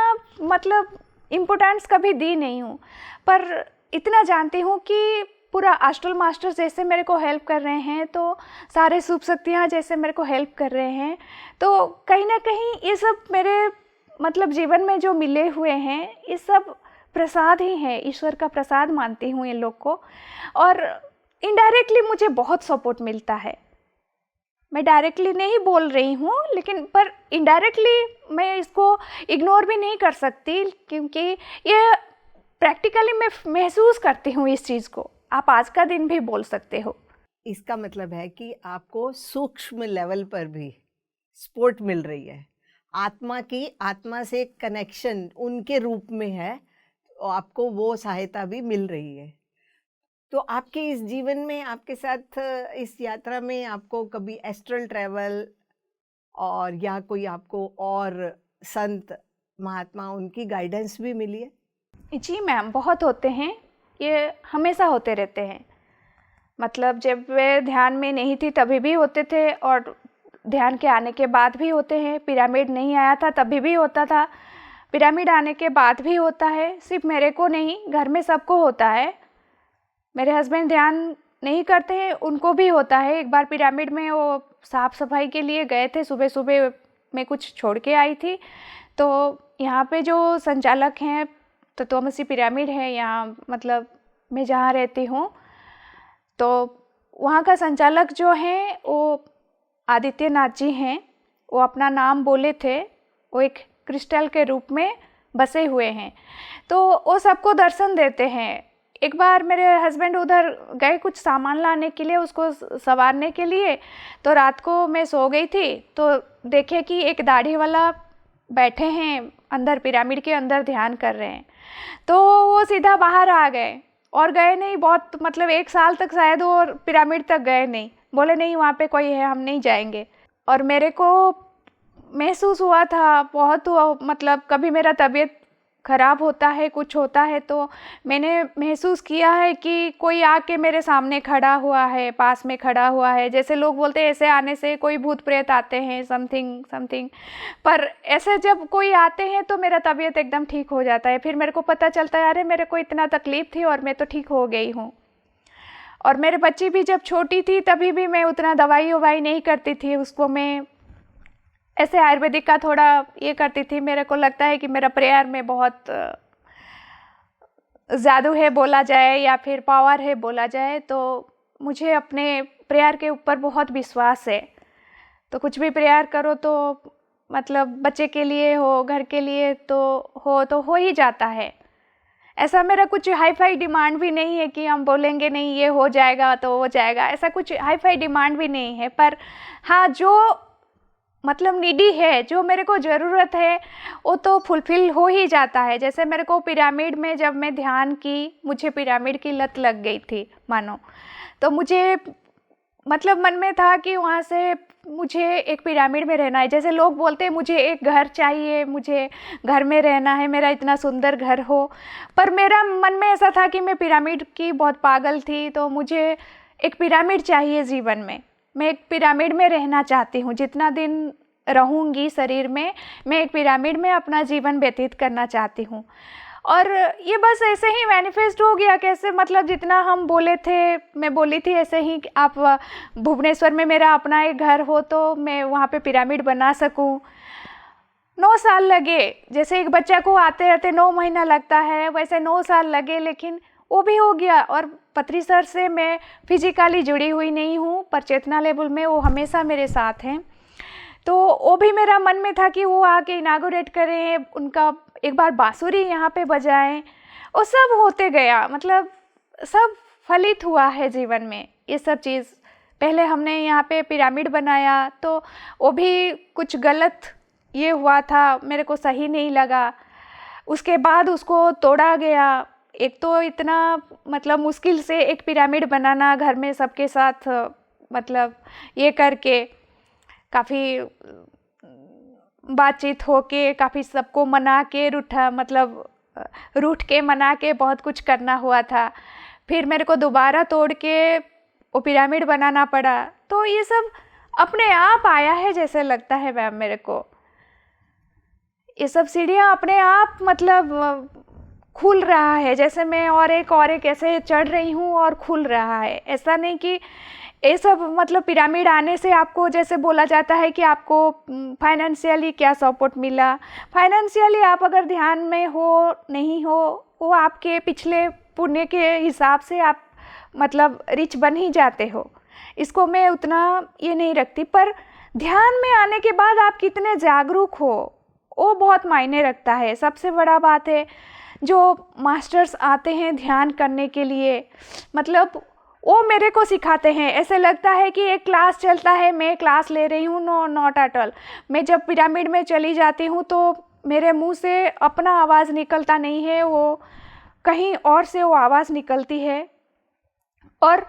मतलब इम्पोर्टेंस कभी दी नहीं हूँ, पर इतना जानती हूँ कि पूरा एस्ट्रल मास्टर्स जैसे मेरे को हेल्प कर रहे हैं, तो सारे शुभ शक्तियाँ जैसे मेरे को हेल्प कर रहे हैं, तो कहीं ना कहीं ये सब मेरे मतलब जीवन में जो मिले हुए हैं ये सब प्रसाद ही है, ईश्वर का प्रसाद मानती हूँ इन लोग को। और इनडायरेक्टली मुझे बहुत सपोर्ट मिलता है, मैं डायरेक्टली नहीं बोल रही हूँ, लेकिन पर इनडायरेक्टली मैं इसको इग्नोर भी नहीं कर सकती, क्योंकि ये प्रैक्टिकली मैं महसूस करती हूँ इस चीज़ को। आप आज का दिन भी बोल सकते हो। इसका मतलब है कि आपको सूक्ष्म लेवल पर भी सपोर्ट मिल रही है, आत्मा की आत्मा से कनेक्शन उनके रूप में है, तो आपको वो सहायता भी मिल रही है। तो आपके इस जीवन में, आपके साथ इस यात्रा में आपको कभी एस्ट्रल ट्रैवल और या कोई आपको और संत महात्मा उनकी गाइडेंस भी मिली है? जी मैम, बहुत होते हैं, ये हमेशा होते रहते हैं। मतलब जब वे ध्यान में नहीं थी तभी भी होते थे, और ध्यान के आने के बाद भी होते हैं। पिरामिड नहीं आया था तभी भी होता था, पिरामिड आने के बाद भी होता है। सिर्फ मेरे को नहीं, घर में सबको होता है। मेरे हस्बैंड ध्यान नहीं करते हैं, उनको भी होता है। एक बार पिरामिड में वो साफ़ सफाई के लिए गए थे, सुबह सुबह मैं कुछ छोड़ के आई थी, तो यहाँ पे जो संचालक हैं, तत्वमसी पिरामिड है यहाँ, मतलब मैं जहाँ रहती हूँ, तो वहाँ का संचालक जो हैं वो आदित्यनाथ जी हैं। वो अपना नाम बोले थे, वो एक क्रिस्टल के रूप में बसे हुए हैं, तो वो सबको दर्शन देते हैं। एक बार मेरे हस्बैंड उधर गए कुछ सामान लाने के लिए, उसको संवारने के लिए, तो रात को मैं सो गई थी, तो देखे कि एक दाढ़ी वाला बैठे हैं अंदर, पिरामिड के अंदर ध्यान कर रहे हैं। तो वो सीधा बाहर आ गए और गए नहीं, बहुत मतलब 1 साल तक शायद वो पिरामिड तक गए नहीं, बोले नहीं वहाँ पे कोई है, हम नहीं जाएंगे। और मेरे को महसूस हुआ था बहुत, मतलब कभी मेरा तबीयत ख़राब होता है, कुछ होता है, तो मैंने महसूस किया है कि कोई आके मेरे सामने खड़ा हुआ है, पास में खड़ा हुआ है। जैसे लोग बोलते हैं ऐसे आने से कोई भूत प्रेत आते हैं, समथिंग समथिंग, पर ऐसे जब कोई आते हैं तो मेरा तबीयत एकदम ठीक हो जाता है। फिर मेरे को पता चलता है अरे मेरे को इतना तकलीफ़ थी और मैं तो ठीक हो गई हूँ। और मेरे बच्ची भी जब छोटी थी तभी भी मैं उतना दवाई ववाई नहीं करती थी, उसको मैं ऐसे आयुर्वेदिक का थोड़ा ये करती थी। मेरे को लगता है कि मेरा प्रेयर में बहुत जादू है बोला जाए या फिर पावर है बोला जाए, तो मुझे अपने प्रेयर के ऊपर बहुत विश्वास है। तो कुछ भी प्रेयर करो तो मतलब बच्चे के लिए हो, घर के लिए तो हो ही जाता है। ऐसा मेरा कुछ हाई फाई डिमांड भी नहीं है कि हम बोलेंगे नहीं ये हो जाएगा तो हो जाएगा, ऐसा कुछ हाई फाई डिमांड भी नहीं है। पर हाँ, जो मतलब नीडी है, जो मेरे को ज़रूरत है, वो तो फुलफ़िल हो ही जाता है। जैसे मेरे को पिरामिड में जब मैं ध्यान की, मुझे पिरामिड की लत लग गई थी मानो, तो मुझे मतलब मन में था कि वहाँ से मुझे एक पिरामिड में रहना है। जैसे लोग बोलते हैं मुझे एक घर चाहिए, मुझे घर में रहना है, मेरा इतना सुंदर घर हो, पर मेरा मन में ऐसा था कि मैं पिरामिड की बहुत पागल थी, तो मुझे एक पिरामिड चाहिए जीवन में। मैं एक पिरामिड में रहना चाहती हूँ, जितना दिन रहूँगी शरीर में, मैं एक पिरामिड में अपना जीवन व्यतीत करना चाहती हूँ। और ये बस ऐसे ही मैनिफेस्ट हो गया। कैसे, मतलब जितना हम बोले थे, मैं बोली थी ऐसे ही कि आप भुवनेश्वर में मेरा अपना एक घर हो तो मैं वहाँ पे पिरामिड बना सकूँ। 9 साल लगे, जैसे एक बच्चा को आते आते 9 महीना लगता है, वैसे 9 साल लगे, लेकिन वो भी हो गया। और पत्री सर से मैं फिजिकली जुड़ी हुई नहीं हूँ, पर चेतना लेवल में वो हमेशा मेरे साथ हैं। तो वो भी मेरा मन में था कि वो आके इनागोरेट करें, उनका एक बार बांसुरी यहाँ पे बजाएं। वो सब होते गया, मतलब सब फलित हुआ है जीवन में ये सब चीज़। पहले हमने यहाँ पे पिरामिड बनाया तो वो भी कुछ गलत ये हुआ था, मेरे को सही नहीं लगा। उसके बाद उसको तोड़ा गया, एक तो इतना मतलब मुश्किल से एक पिरामिड बनाना घर में सबके साथ, मतलब ये करके काफ़ी बातचीत हो के, काफ़ी सबको मना के रूठ के मना के बहुत कुछ करना हुआ था। फिर मेरे को दोबारा तोड़ के वो पिरामिड बनाना पड़ा। तो ये सब अपने आप आया है जैसे लगता है मैम मेरे को। ये सब सीढ़ियाँ अपने आप मतलब खुल रहा है, जैसे मैं और एक ऐसे चढ़ रही हूँ और खुल रहा है। ऐसा नहीं कि ये सब मतलब पिरामिड आने से आपको जैसे बोला जाता है कि आपको फाइनेंशियली क्या सपोर्ट मिला। फाइनेंशियली आप अगर ध्यान में हो नहीं हो, वो आपके पिछले पुण्य के हिसाब से आप मतलब रिच बन ही जाते हो। इसको मैं उतना ये नहीं रखती, पर ध्यान में आने के बाद आप कितने जागरूक हो वो बहुत मायने रखता है। सबसे बड़ा बात है जो मास्टर्स आते हैं ध्यान करने के लिए, मतलब वो मेरे को सिखाते हैं। ऐसे लगता है कि एक क्लास चलता है, मैं क्लास ले रही हूँ। No, not at all. मैं जब पिरामिड में चली जाती हूँ तो मेरे मुंह से अपना आवाज़ निकलता नहीं है, वो कहीं और से वो आवाज़ निकलती है। और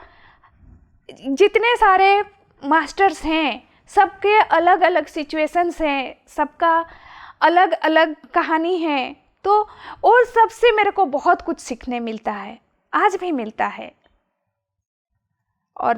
जितने सारे मास्टर्स हैं सबके अलग अलग सिचुएशंस हैं, सबका अलग अलग कहानी है। तो और सबसे मेरे को बहुत कुछ सीखने मिलता है, आज भी मिलता है। और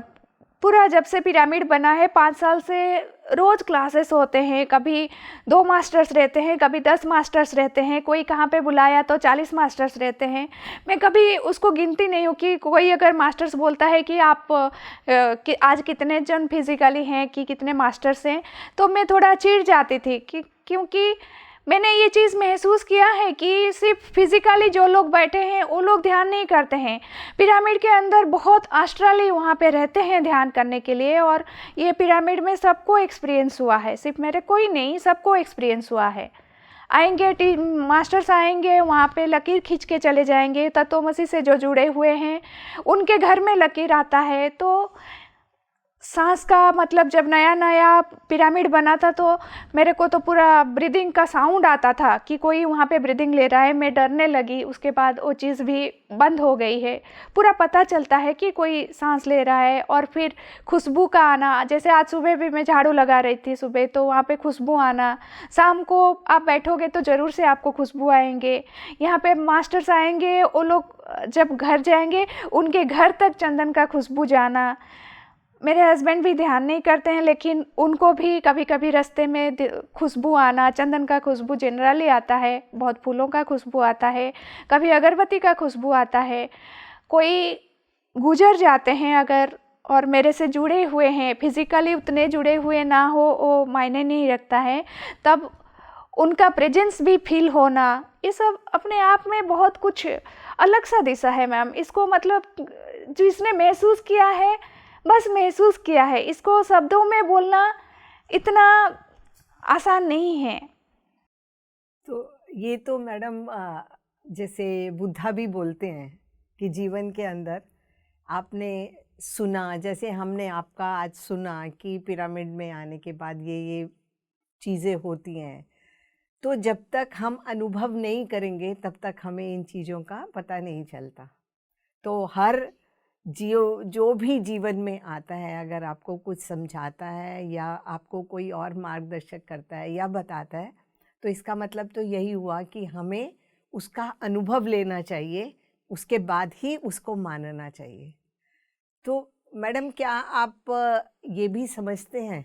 पूरा जब से पिरामिड बना है 5 साल से रोज़ क्लासेस होते हैं। कभी 2 मास्टर्स रहते हैं, कभी 10 मास्टर्स रहते हैं, कोई कहाँ पे बुलाया तो 40 मास्टर्स रहते हैं। मैं कभी उसको गिनती नहीं हूँ कि कोई अगर मास्टर्स बोलता है कि आप कि आज कितने जन फिजिकली हैं कि कितने मास्टर्स हैं, तो मैं थोड़ा चिढ़ जाती थी क्योंकि मैंने ये चीज़ महसूस किया है कि सिर्फ फिजिकली जो लोग बैठे हैं वो लोग ध्यान नहीं करते हैं। पिरामिड के अंदर बहुत एस्ट्रली वहाँ पे रहते हैं ध्यान करने के लिए। और ये पिरामिड में सबको एक्सपीरियंस हुआ है, सिर्फ मेरे को ही नहीं, सबको एक्सपीरियंस हुआ है। आएंगे मास्टर्स आएंगे, वहाँ पे लकीर खींच के चले जाएंगे। तत्वमसी से जो जुड़े हुए हैं उनके घर में लकीर आता है। तो सांस का मतलब जब नया नया पिरामिड बना था तो मेरे को तो पूरा ब्रीदिंग का साउंड आता था कि कोई वहाँ पे ब्रीदिंग ले रहा है। मैं डरने लगी, उसके बाद वो चीज़ भी बंद हो गई है। पूरा पता चलता है कि कोई सांस ले रहा है। और फिर खुशबू का आना, जैसे आज सुबह भी मैं झाड़ू लगा रही थी सुबह, तो वहाँ पे खुशबू आना। शाम को आप बैठोगे तो ज़रूर से आपको खुशबू आएंगे। यहाँ पे मास्टर्स आएंगे, वो लोग जब घर जाएंगे उनके घर तक चंदन का खुशबू जाना। मेरे हस्बैंड भी ध्यान नहीं करते हैं, लेकिन उनको भी कभी कभी रास्ते में खुशबू आना, चंदन का खुशबू जनरली आता है, बहुत फूलों का खुशबू आता है, कभी अगरबत्ती का खुशबू आता है। कोई गुजर जाते हैं अगर और मेरे से जुड़े हुए हैं, फिजिकली उतने जुड़े हुए ना हो वो मायने नहीं रखता है, तब उनका प्रेजेंस भी फील होना, ये सब अपने आप में बहुत कुछ अलग सा दिशा है मैम। इसको मतलब जिसने महसूस किया है बस महसूस किया है, इसको शब्दों में बोलना इतना आसान नहीं है। तो ये तो मैडम जैसे बुद्धा भी बोलते हैं कि जीवन के अंदर आपने सुना, जैसे हमने आपका आज सुना कि पिरामिड में आने के बाद ये चीज़ें होती हैं, तो जब तक हम अनुभव नहीं करेंगे तब तक हमें इन चीज़ों का पता नहीं चलता। तो हर जो भी जीवन में आता है, अगर आपको कुछ समझाता है या आपको कोई और मार्गदर्शक करता है या बताता है, तो इसका मतलब तो यही हुआ कि हमें उसका अनुभव लेना चाहिए, उसके बाद ही उसको मानना चाहिए। तो मैडम क्या आप ये भी समझते हैं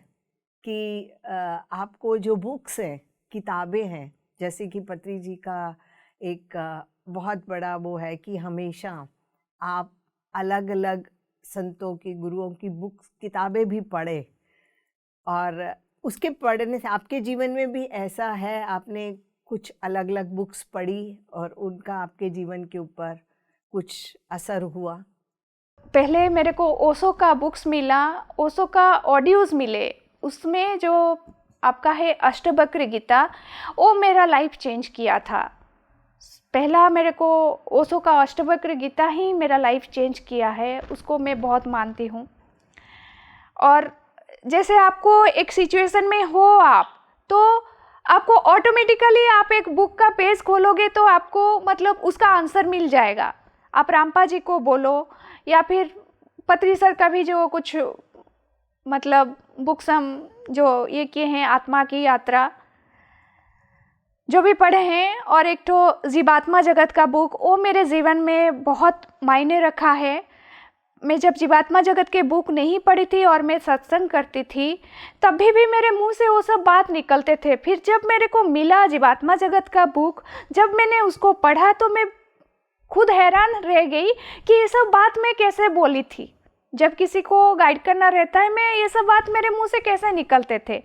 कि आपको जो बुक्स हैं, किताबें हैं, जैसे कि पत्री जी का एक बहुत बड़ा वो है कि हमेशा आप अलग अलग संतों की, गुरुओं की बुक्स, किताबें भी पढ़े, और उसके पढ़ने से आपके जीवन में भी ऐसा है, आपने कुछ अलग अलग बुक्स पढ़ी और उनका आपके जीवन के ऊपर कुछ असर हुआ? पहले मेरे को ओशो का बुक्स मिला, ओशो का ऑडियोज़ मिले, उसमें जो आपका है अष्टवक्र गीता, वो मेरा लाइफ चेंज किया था। पहला मेरे को ओशो का अष्टवक्र गीता ही मेरा लाइफ चेंज किया है, उसको मैं बहुत मानती हूँ। और जैसे आपको एक सिचुएशन में हो आप, तो आपको ऑटोमेटिकली आप एक बुक का पेज खोलोगे तो आपको मतलब उसका आंसर मिल जाएगा। आप रामपा जी को बोलो या फिर पत्री सर का भी जो कुछ मतलब बुक्स हम जो ये किए हैं, आत्मा की यात्रा जो भी पढ़े हैं, और एक तो जीवात्मा जगत का बुक, वो मेरे जीवन में बहुत मायने रखा है। मैं जब जीवात्मा जगत के बुक नहीं पढ़ी थी और मैं सत्संग करती थी तभी भी मेरे मुंह से वो सब बात निकलते थे। फिर जब मेरे को मिला जीवात्मा जगत का बुक, जब मैंने उसको पढ़ा तो मैं खुद हैरान रह गई कि ये सब बात मैं कैसे बोली थी। जब किसी को गाइड करना रहता है, मैं ये सब बात मेरे मुंह से कैसे निकलते थे।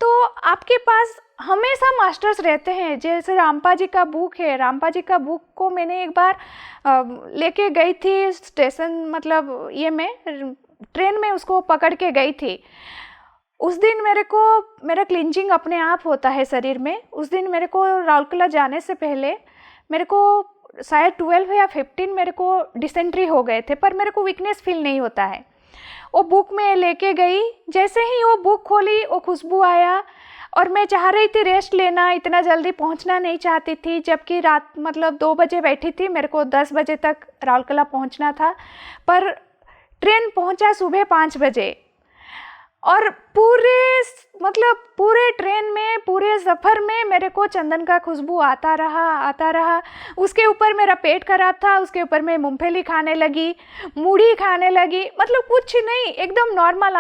तो आपके पास हमेशा मास्टर्स रहते हैं। जैसे रामपा जी का बुक है, रामपा जी का बुक को मैंने एक बार लेके गई थी स्टेशन, मतलब ये मैं ट्रेन में उसको पकड़ के गई थी। उस दिन मेरा क्लिंजिंग अपने आप होता है शरीर में। उस दिन मेरे को राउरकेला जाने से पहले मेरे को शायद 12 या 15 मेरे को डिसेंट्री हो गए थे, पर मेरे को वीकनेस फील नहीं होता है। वो बुक मैं लेके गई, जैसे ही वो बुक खोली वो खुशबू आया और मैं चाह रही थी रेस्ट लेना, इतना जल्दी पहुंचना नहीं चाहती थी। जबकि रात मतलब 2 बजे बैठी थी, मेरे को 10 बजे तक राउरकेला पहुंचना था, पर ट्रेन पहुंचा सुबह 5 बजे। और पूरे ट्रेन में, पूरे सफ़र में मेरे को चंदन का खुशबू आता रहा। उसके ऊपर मेरा पेट खराब था, उसके ऊपर मैं मूंगफली खाने लगी, मूढ़ी खाने लगी, मतलब कुछ नहीं, एकदम नॉर्मल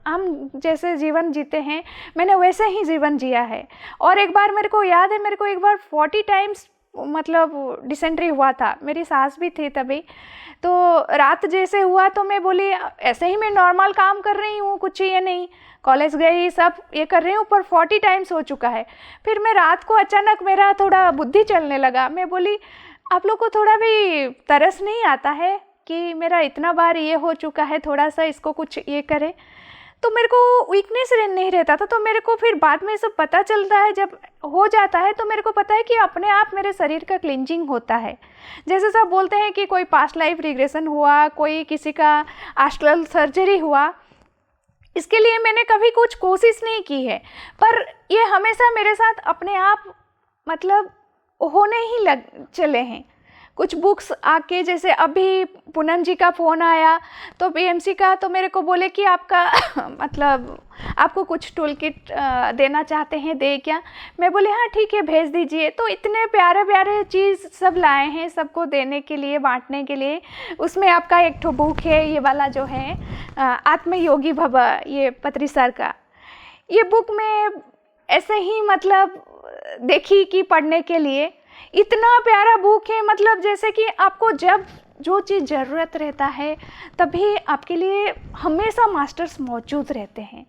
हम जैसे जीवन जीते हैं मैंने वैसे ही जीवन जिया है। और एक बार मेरे को याद है, मेरे को एक बार 40 टाइम्स मतलब डिसेंट्री हुआ था। मेरी सास भी थी तभी। तो रात जैसे हुआ तो मैं बोली ऐसे ही मैं नॉर्मल काम कर रही हूँ, कुछ ये नहीं, कॉलेज गई सब ये कर रही हूँ, पर 40 टाइम्स हो चुका है। फिर मैं रात को अचानक मेरा थोड़ा बुद्धि चलने लगा। मैं बोली आप लोग को थोड़ा भी तरस नहीं आता है कि मेरा इतना बार ये हो चुका है, थोड़ा सा इसको कुछ ये करें। तो मेरे को वीकनेस नहीं रहता था। तो मेरे को फिर बाद में सब पता चलता है, जब हो जाता है तो मेरे को पता है कि अपने आप मेरे शरीर का क्लिंजिंग होता है। जैसे सब बोलते हैं कि कोई पास्ट लाइफ रिग्रेशन हुआ, कोई किसी का एस्ट्रल सर्जरी हुआ, इसके लिए मैंने कभी कुछ कोशिश नहीं की है, पर ये हमेशा मेरे साथ अपने आप मतलब होने ही लग चले हैं। कुछ बुक्स आके, जैसे अभी पूनम जी का फ़ोन आया तो बीएमसी का, तो मेरे को बोले कि आपका मतलब आपको कुछ टूल किट देना चाहते हैं, दे क्या? मैं बोले हाँ ठीक है भेज दीजिए। तो इतने प्यारे प्यारे चीज़ सब लाए हैं सबको देने के लिए, बांटने के लिए। उसमें आपका एक ठो बुक है ये वाला जो है आत्मयोगी भव, ये पत्री सर का। ये बुक में ऐसे ही मतलब देखी कि पढ़ने के लिए इतना प्यारा बुक है, मतलब जैसे कि आपको जब जो चीज़ ज़रूरत रहता है तभी आपके लिए हमेशा मास्टर्स मौजूद रहते हैं।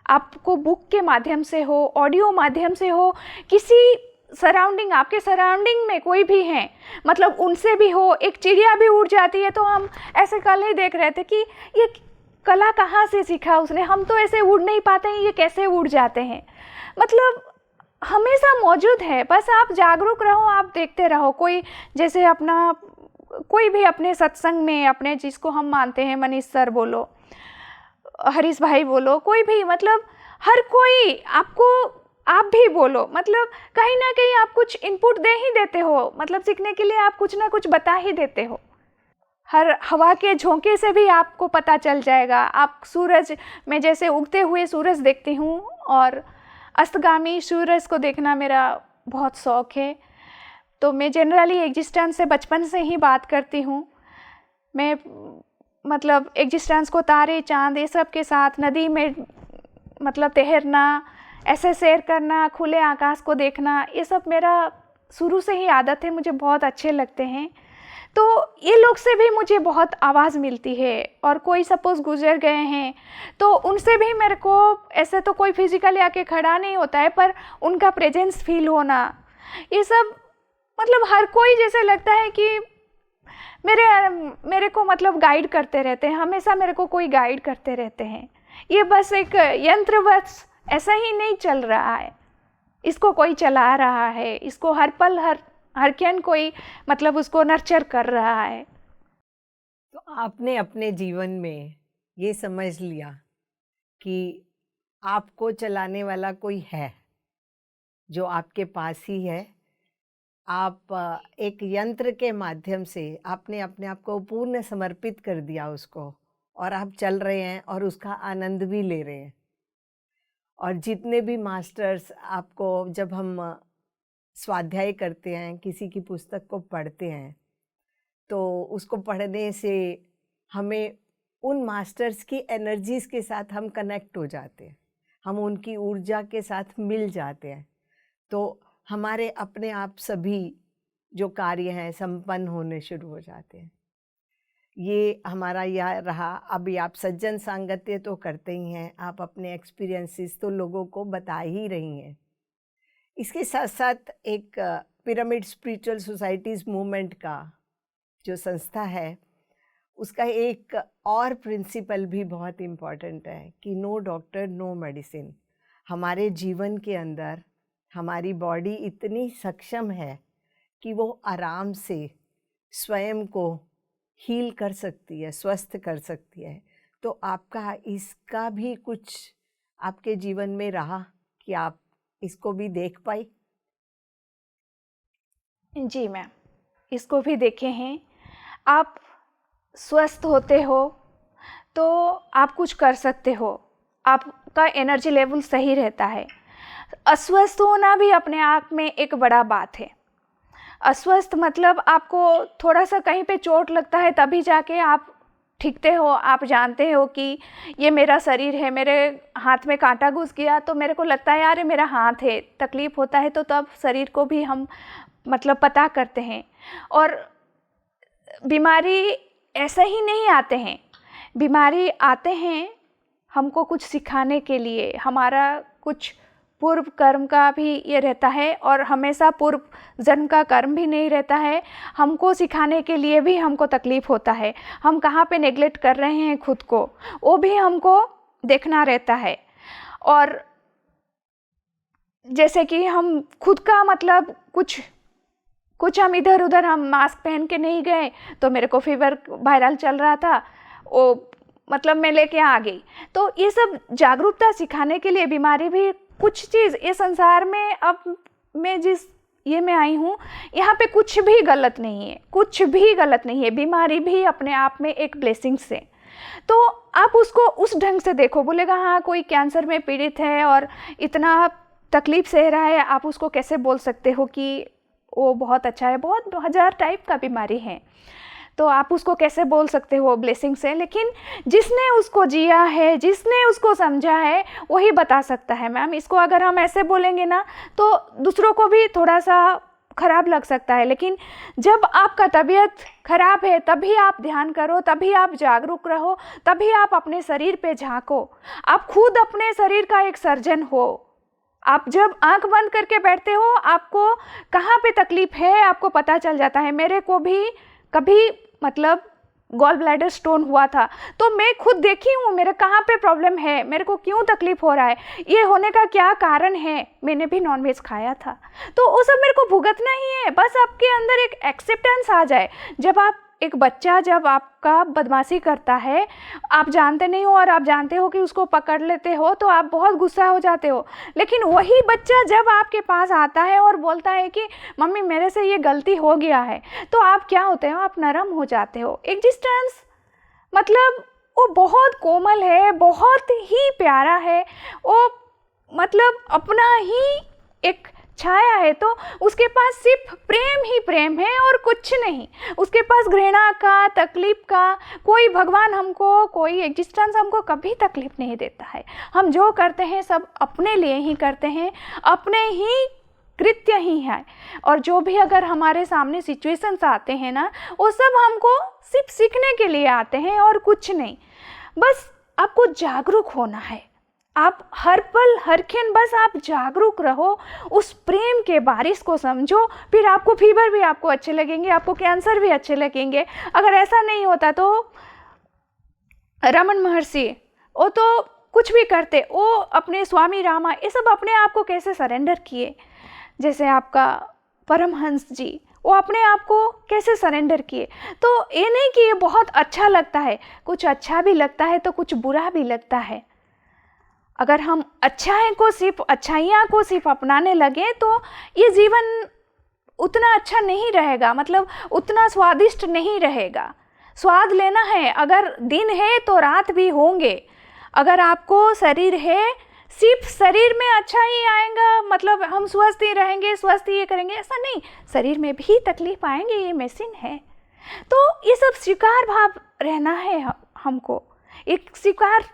आपको बुक के माध्यम से हो, ऑडियो माध्यम से हो, किसी सराउंडिंग, आपके सराउंडिंग में कोई भी हैं, मतलब उनसे भी हो। एक चिड़िया भी उड़ जाती है तो हम ऐसे कल ही देख रहे थे कि ये कला कहाँ से सीखा उसने, हम तो ऐसे उड़ नहीं पाते हैं, ये कैसे उड़ जाते हैं। मतलब हमेशा मौजूद है, बस आप जागरूक रहो, आप देखते रहो। कोई जैसे अपना कोई भी अपने सत्संग में, अपने जिसको हम मानते हैं, मनीष सर बोलो, हरीश भाई बोलो, कोई भी, मतलब हर कोई आपको, आप भी बोलो, मतलब कहीं ना कहीं आप कुछ इनपुट दे ही देते हो, मतलब सीखने के लिए आप कुछ ना कुछ बता ही देते हो। हर हवा के झोंके से भी आपको पता चल जाएगा। आप सूरज में जैसे उगते हुए सूरज देखती हूँ और अस्तगामी सूरज को देखना मेरा बहुत शौक़ है। तो मैं जनरली एग्जिस्टेंस से बचपन से ही बात करती हूँ। मैं मतलब एग्जिस्टेंस को तारे चाँद ये सब के साथ, नदी में मतलब तैरना, ऐसे सैर करना, खुले आकाश को देखना, ये सब मेरा शुरू से ही आदत है, मुझे बहुत अच्छे लगते हैं। तो ये लोग से भी मुझे बहुत आवाज़ मिलती है। और कोई सपोज़ गुजर गए हैं तो उनसे भी मेरे को, ऐसे तो कोई फिजिकली आके खड़ा नहीं होता है, पर उनका प्रेजेंस फील होना, ये सब मतलब हर कोई जैसे लगता है कि मेरे को मतलब गाइड करते रहते हैं, हमेशा मेरे को कोई गाइड करते रहते हैं। ये बस एक यंत्र बस ऐसा ही नहीं चल रहा है, इसको कोई चला रहा है, इसको हर पल हर क्षण कोई मतलब उसको नर्चर कर रहा है। तो आपने अपने जीवन में ये समझ लिया कि आपको चलाने वाला कोई है, जो आपके पास ही है। आप एक यंत्र के माध्यम से आपने अपने आप को पूर्ण समर्पित कर दिया उसको, और आप चल रहे हैं और उसका आनंद भी ले रहे हैं। और जितने भी मास्टर्स आपको, जब हम स्वाध्याय करते हैं, किसी की पुस्तक को पढ़ते हैं, तो उसको पढ़ने से हमें उन मास्टर्स की एनर्जीज़ के साथ हम कनेक्ट हो जाते हैं, हम उनकी ऊर्जा के साथ मिल जाते हैं। तो हमारे अपने आप सभी जो कार्य हैं संपन्न होने शुरू हो जाते हैं। ये हमारा यह रहा। अभी आप सज्जन सांगत्य तो करते ही हैं, आप अपने एक्सपीरियंसेस तो लोगों को बता ही रही हैं। इसके साथ साथ एक पिरामिड स्पिरिचुअल सोसाइटीज़ मूवमेंट का जो संस्था है, उसका एक और प्रिंसिपल भी बहुत इम्पॉर्टेंट है कि नो डॉक्टर नो मेडिसिन। हमारे जीवन के अंदर हमारी बॉडी इतनी सक्षम है कि वो आराम से स्वयं को हील कर सकती है, स्वस्थ कर सकती है। तो आपका इसका भी कुछ आपके जीवन में रहा कि आप इसको भी देख पाई? जी मैम, इसको भी देखे हैं। आप स्वस्थ होते हो तो आप कुछ कर सकते हो, आपका एनर्जी लेवल सही रहता है। अस्वस्थ होना भी अपने आप में एक बड़ा बात है। अस्वस्थ मतलब आपको थोड़ा सा कहीं पे चोट लगता है तभी जाके आप ठीकते हो, आप जानते हो कि ये मेरा शरीर है, मेरे हाथ में कांटा घुस गया तो मेरे को लगता है यार ये मेरा हाथ है, तकलीफ़ होता है तो तब शरीर को भी हम मतलब पता करते हैं। और बीमारी ऐसा ही नहीं आते हैं, बीमारी आते हैं हमको कुछ सिखाने के लिए, हमारा कुछ पूर्व कर्म का भी ये रहता है, और हमेशा पूर्व जन्म का कर्म भी नहीं रहता है। हमको सिखाने के लिए भी हमको तकलीफ़ होता है, हम कहाँ पे नेगलेक्ट कर रहे हैं खुद को, वो भी हमको देखना रहता है। और जैसे कि हम खुद का मतलब कुछ हम इधर उधर हम मास्क पहन के नहीं गए तो मेरे को फीवर वायरल चल रहा था, वो मतलब मैं लेके आ गई। तो ये सब जागरूकता सिखाने के लिए बीमारी भी कुछ चीज़ ये संसार में, अब मैं जिस ये में आई हूँ यहाँ पे कुछ भी गलत नहीं है, कुछ भी गलत नहीं है। बीमारी भी अपने आप में एक ब्लेसिंग्स है। तो आप उसको उस ढंग से देखो। बोलेगा हाँ कोई कैंसर में पीड़ित है और इतना तकलीफ़ सह रहा है, आप उसको कैसे बोल सकते हो कि वो बहुत अच्छा है? बहुत 1000 टाइप का बीमारी है, तो आप उसको कैसे बोल सकते हो ब्लेसिंग से? लेकिन जिसने उसको जिया है, जिसने उसको समझा है, वही बता सकता है मैम। इसको अगर हम ऐसे बोलेंगे ना तो दूसरों को भी थोड़ा सा ख़राब लग सकता है। लेकिन जब आपका तबीयत ख़राब है तभी आप ध्यान करो, तभी आप जागरूक रहो, तभी आप अपने शरीर पे झांको। आप खुद अपने शरीर का एक सर्जन हो। आप जब आंख बंद करके बैठते हो, आपको कहाँ पे तकलीफ़ है आपको पता चल जाता है। मेरे को भी कभी मतलब गॉल ब्लैडर स्टोन हुआ था तो मैं खुद देखी हूँ मेरे कहाँ पे प्रॉब्लम है, मेरे को क्यों तकलीफ़ हो रहा है, ये होने का क्या कारण है। मैंने भी नॉनवेज खाया था, तो वो सब मेरे को भुगतना ही है। बस आपके अंदर एक एक्सेप्टेंस आ जाए। जब आप एक बच्चा जब आपका बदमाशी करता है, आप जानते नहीं हो और आप जानते हो कि उसको पकड़ लेते हो तो आप बहुत गुस्सा हो जाते हो। लेकिन वही बच्चा जब आपके पास आता है और बोलता है कि मम्मी मेरे से ये गलती हो गया है, तो आप क्या होते हो? आप नरम हो जाते हो। एग्जिस्टेंस मतलब वो बहुत कोमल है, बहुत ही प्यारा है। वो मतलब अपना ही एक छाया है, तो उसके पास सिर्फ प्रेम ही प्रेम है और कुछ नहीं। उसके पास घृणा का, तकलीफ का कोई भगवान हमको, कोई एग्जिस्टेंस हमको कभी तकलीफ नहीं देता है। हम जो करते हैं सब अपने लिए ही करते हैं, अपने ही कृत्य ही है। और जो भी अगर हमारे सामने सिचुएशंस आते हैं ना, वो सब हमको सिर्फ सीखने के लिए आते हैं और कुछ नहीं। बस आपको जागरूक होना है। आप हर पल हर क्षण बस आप जागरूक रहो, उस प्रेम के बारिश को समझो, फिर आपको फीवर भी आपको अच्छे लगेंगे, आपको कैंसर भी अच्छे लगेंगे। अगर ऐसा नहीं होता तो रमन महर्षि वो तो कुछ भी करते, वो अपने स्वामी रामा ये सब अपने आप को कैसे सरेंडर किए। जैसे आपका परमहंस जी, वो अपने आप को कैसे सरेंडर किए। तो ये नहीं कि ये बहुत अच्छा लगता है, कुछ अच्छा भी लगता है तो कुछ बुरा भी लगता है। अगर हम अच्छाइयाँ को सिर्फ अपनाने लगे तो ये जीवन उतना अच्छा नहीं रहेगा, मतलब उतना स्वादिष्ट नहीं रहेगा। स्वाद लेना है, अगर दिन है तो रात भी होंगे। अगर आपको शरीर है, सिर्फ शरीर में अच्छा ही आएगा, मतलब हम स्वस्थ ही रहेंगे, स्वस्थ ही ये करेंगे, ऐसा नहीं, शरीर में भी तकलीफ आएंगे, ये मशीन है। तो ये सब स्वीकार भाव रहना है हमको। एक स्वीकार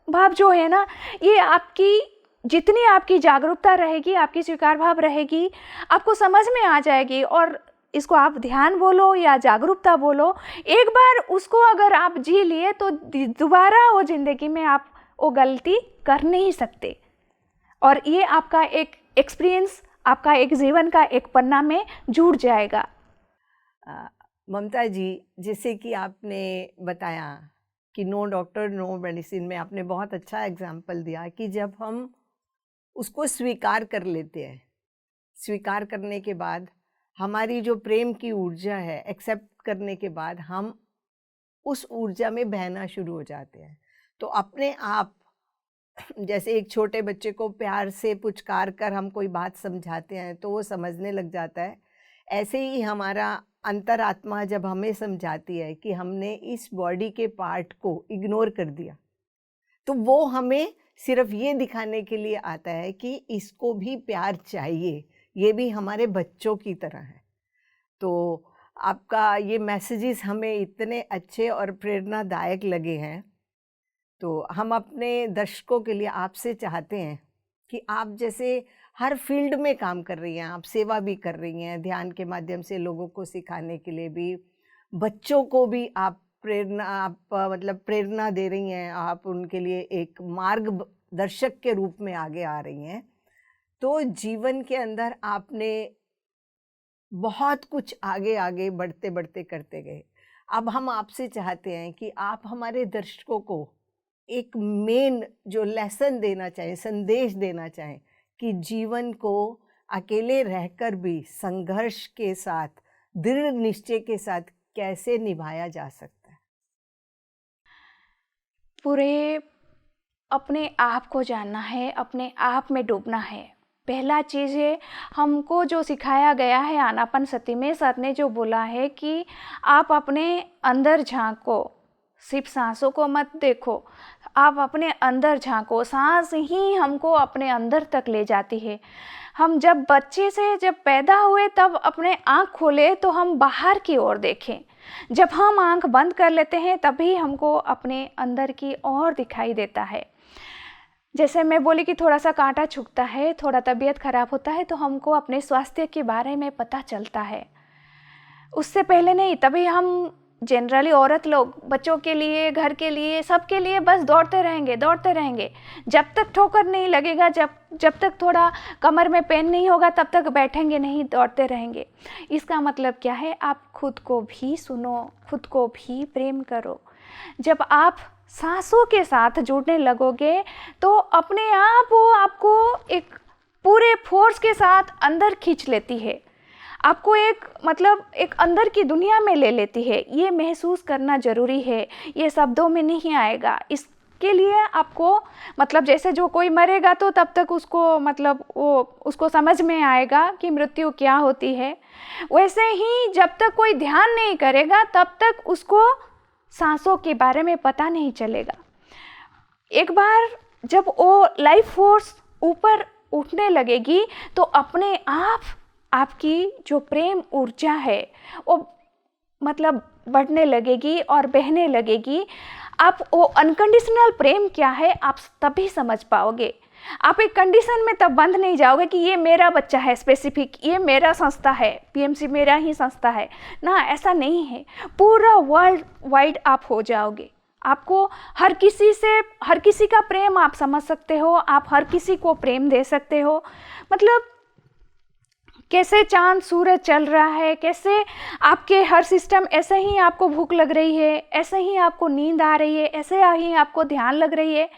भाव जो है ना, ये आपकी जितनी आपकी जागरूकता रहेगी, आपकी स्वीकार भाव रहेगी, आपको समझ में आ जाएगी। और इसको आप ध्यान बोलो या जागरूकता बोलो, एक बार उसको अगर आप जी लिए तो दोबारा वो ज़िंदगी में आप वो गलती कर नहीं सकते। और ये आपका एक एक्सपीरियंस, आपका एक जीवन का एक पन्ना में जुड़ जाएगा। ममता जी, जैसे कि आपने बताया कि नो डॉक्टर नो मेडिसिन में आपने बहुत अच्छा एग्जाम्पल दिया कि जब हम उसको स्वीकार कर लेते हैं, स्वीकार करने के बाद हमारी जो प्रेम की ऊर्जा है, एक्सेप्ट करने के बाद हम उस ऊर्जा में बहना शुरू हो जाते हैं। तो अपने आप, जैसे एक छोटे बच्चे को प्यार से पुचकार कर हम कोई बात समझाते हैं तो वो समझने लग जाता है, ऐसे ही हमारा अंतरात्मा जब हमें समझाती है कि हमने इस बॉडी के पार्ट को इग्नोर कर दिया, तो वो हमें सिर्फ ये दिखाने के लिए आता है कि इसको भी प्यार चाहिए, ये भी हमारे बच्चों की तरह है। तो आपका ये मैसेजेस हमें इतने अच्छे और प्रेरणादायक लगे हैं। तो हम अपने दर्शकों के लिए आपसे चाहते हैं कि आप जैसे हर फील्ड में काम कर रही हैं, आप सेवा भी कर रही हैं, ध्यान के माध्यम से लोगों को सिखाने के लिए भी, बच्चों को भी आप प्रेरणा दे रही हैं, आप उनके लिए एक मार्गदर्शक के रूप में आगे आ रही हैं। तो जीवन के अंदर आपने बहुत कुछ आगे आगे बढ़ते बढ़ते करते गए। अब हम आपसे चाहते हैं कि आप हमारे दर्शकों को एक मेन जो लेसन देना चाहें, संदेश देना चाहें कि जीवन को अकेले रहकर भी संघर्ष के साथ, दृढ़ निश्चय के साथ कैसे निभाया जा सकता है। पूरे अपने आप को जानना है, अपने आप में डूबना है। पहला चीज़ है, हमको जो सिखाया गया है आनापानसती में, सर ने जो बोला है कि आप अपने अंदर झांको, सिर्फ सांसों को मत देखो, आप अपने अंदर झांको। सांस ही हमको अपने अंदर तक ले जाती है। हम जब बच्चे से जब पैदा हुए तब अपने आँख खोले तो हम बाहर की ओर देखें, जब हम आँख बंद कर लेते हैं तभी हमको अपने अंदर की ओर दिखाई देता है। जैसे मैं बोली कि थोड़ा सा कांटा छुकता है, थोड़ा तबीयत खराब होता है तो हमको अपने स्वास्थ्य के बारे में पता चलता है, उससे पहले नहीं। तभी हम जनरली औरत लोग बच्चों के लिए, घर के लिए, सबके लिए बस दौड़ते रहेंगे। जब तक ठोकर नहीं लगेगा, जब तक थोड़ा कमर में पेन नहीं होगा, तब तक बैठेंगे नहीं, दौड़ते रहेंगे। इसका मतलब क्या है? आप खुद को भी सुनो, खुद को भी प्रेम करो। जब आप सांसों के साथ जुड़ने लगोगे तो अपने आप वो आपको एक पूरे फोर्स के साथ अंदर खींच लेती है, आपको एक अंदर की दुनिया में ले लेती है। ये महसूस करना ज़रूरी है, ये शब्दों में नहीं आएगा। इसके लिए आपको जैसे जो कोई मरेगा तो तब तक उसको समझ में आएगा कि मृत्यु क्या होती है, वैसे ही जब तक कोई ध्यान नहीं करेगा तब तक उसको सांसों के बारे में पता नहीं चलेगा। एक बार जब वो लाइफ फोर्स ऊपर उठने लगेगी तो अपने आप आपकी जो प्रेम ऊर्जा है वो बढ़ने लगेगी और बहने लगेगी। आप वो अनकंडीशनल प्रेम क्या है आप तभी समझ पाओगे। आप एक कंडीशन में तब बंध नहीं जाओगे कि ये मेरा बच्चा है स्पेसिफिक, ये मेरा संस्था है, पीएमसी मेरा ही संस्था है ना, ऐसा नहीं है। पूरा वर्ल्ड वाइड आप हो जाओगे। आपको हर किसी का प्रेम आप समझ सकते हो, आप हर किसी को प्रेम दे सकते हो। कैसे चांद सूरज चल रहा है, कैसे आपके हर सिस्टम, ऐसे ही आपको भूख लग रही है, ऐसे ही आपको नींद आ रही है, ऐसे ही आपको ध्यान लग रही है,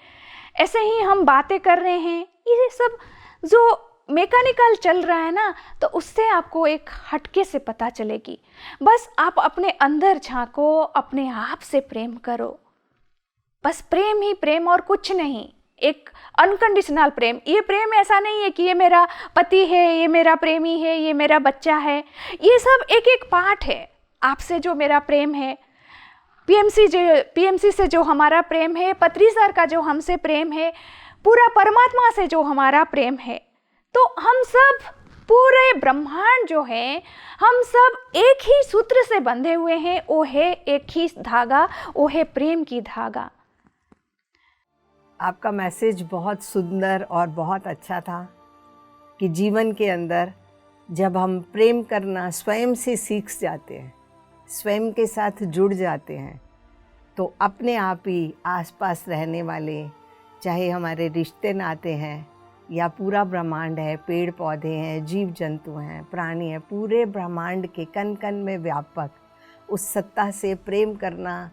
ऐसे ही हम बातें कर रहे हैं। ये सब जो मैकेनिकल चल रहा है ना, तो उससे आपको एक हटके से पता चलेगी। बस आप अपने अंदर झांको, अपने आप से प्रेम करो, बस प्रेम ही प्रेम और कुछ नहीं। एक अनकंडीशनल प्रेम। ये प्रेम ऐसा नहीं है कि ये मेरा पति है, ये मेरा प्रेमी है, ये मेरा बच्चा है, ये सब एक एक पार्ट है। आपसे जो मेरा प्रेम है, पीएमसी से जो हमारा प्रेम है, पत्री सर का जो हमसे प्रेम है, पूरा परमात्मा से जो हमारा प्रेम है, तो हम सब पूरे ब्रह्मांड जो है, हम सब एक ही सूत्र से बंधे हुए हैं। वो है एक ही धागा, वो है प्रेम की धागा। आपका मैसेज बहुत सुंदर और बहुत अच्छा था कि जीवन के अंदर जब हम प्रेम करना स्वयं से सीख जाते हैं, स्वयं के साथ जुड़ जाते हैं, तो अपने आप ही आसपास रहने वाले, चाहे हमारे रिश्ते नाते हैं या पूरा ब्रह्मांड है, पेड़ पौधे हैं, जीव जंतु हैं, प्राणी हैं, पूरे ब्रह्मांड के कण कण में व्यापक उस सत्ता से प्रेम करना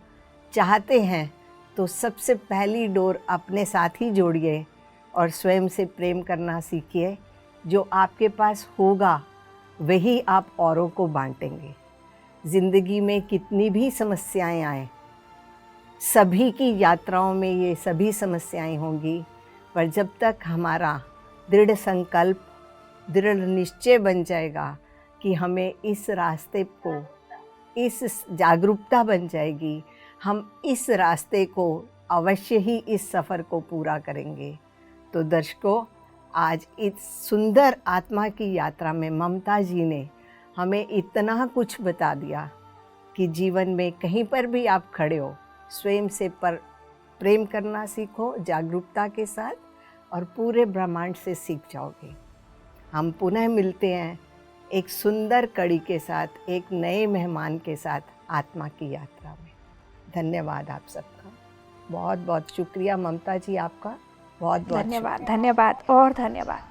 चाहते हैं, तो सबसे पहली डोर अपने साथ ही जोड़िए और स्वयं से प्रेम करना सीखिए। जो आपके पास होगा वही आप औरों को बांटेंगे। ज़िंदगी में कितनी भी समस्याएं आए, सभी की यात्राओं में ये सभी समस्याएं होंगी, पर जब तक हमारा दृढ़ संकल्प, दृढ़ निश्चय बन जाएगा कि हमें इस रास्ते को, इस जागरूकता बन जाएगी, हम इस रास्ते को अवश्य ही इस सफ़र को पूरा करेंगे। तो दर्शकों, आज इस सुंदर आत्मा की यात्रा में ममता जी ने हमें इतना कुछ बता दिया कि जीवन में कहीं पर भी आप खड़े हो, स्वयं से प्रेम करना सीखो जागरूकता के साथ, और पूरे ब्रह्मांड से सीख जाओगे। हम पुनः मिलते हैं एक सुंदर कड़ी के साथ, एक नए मेहमान के साथ आत्मा की यात्रा में। धन्यवाद आप सबका, बहुत बहुत शुक्रिया ममता जी, आपका बहुत बहुत धन्यवाद, धन्यवाद और धन्यवाद।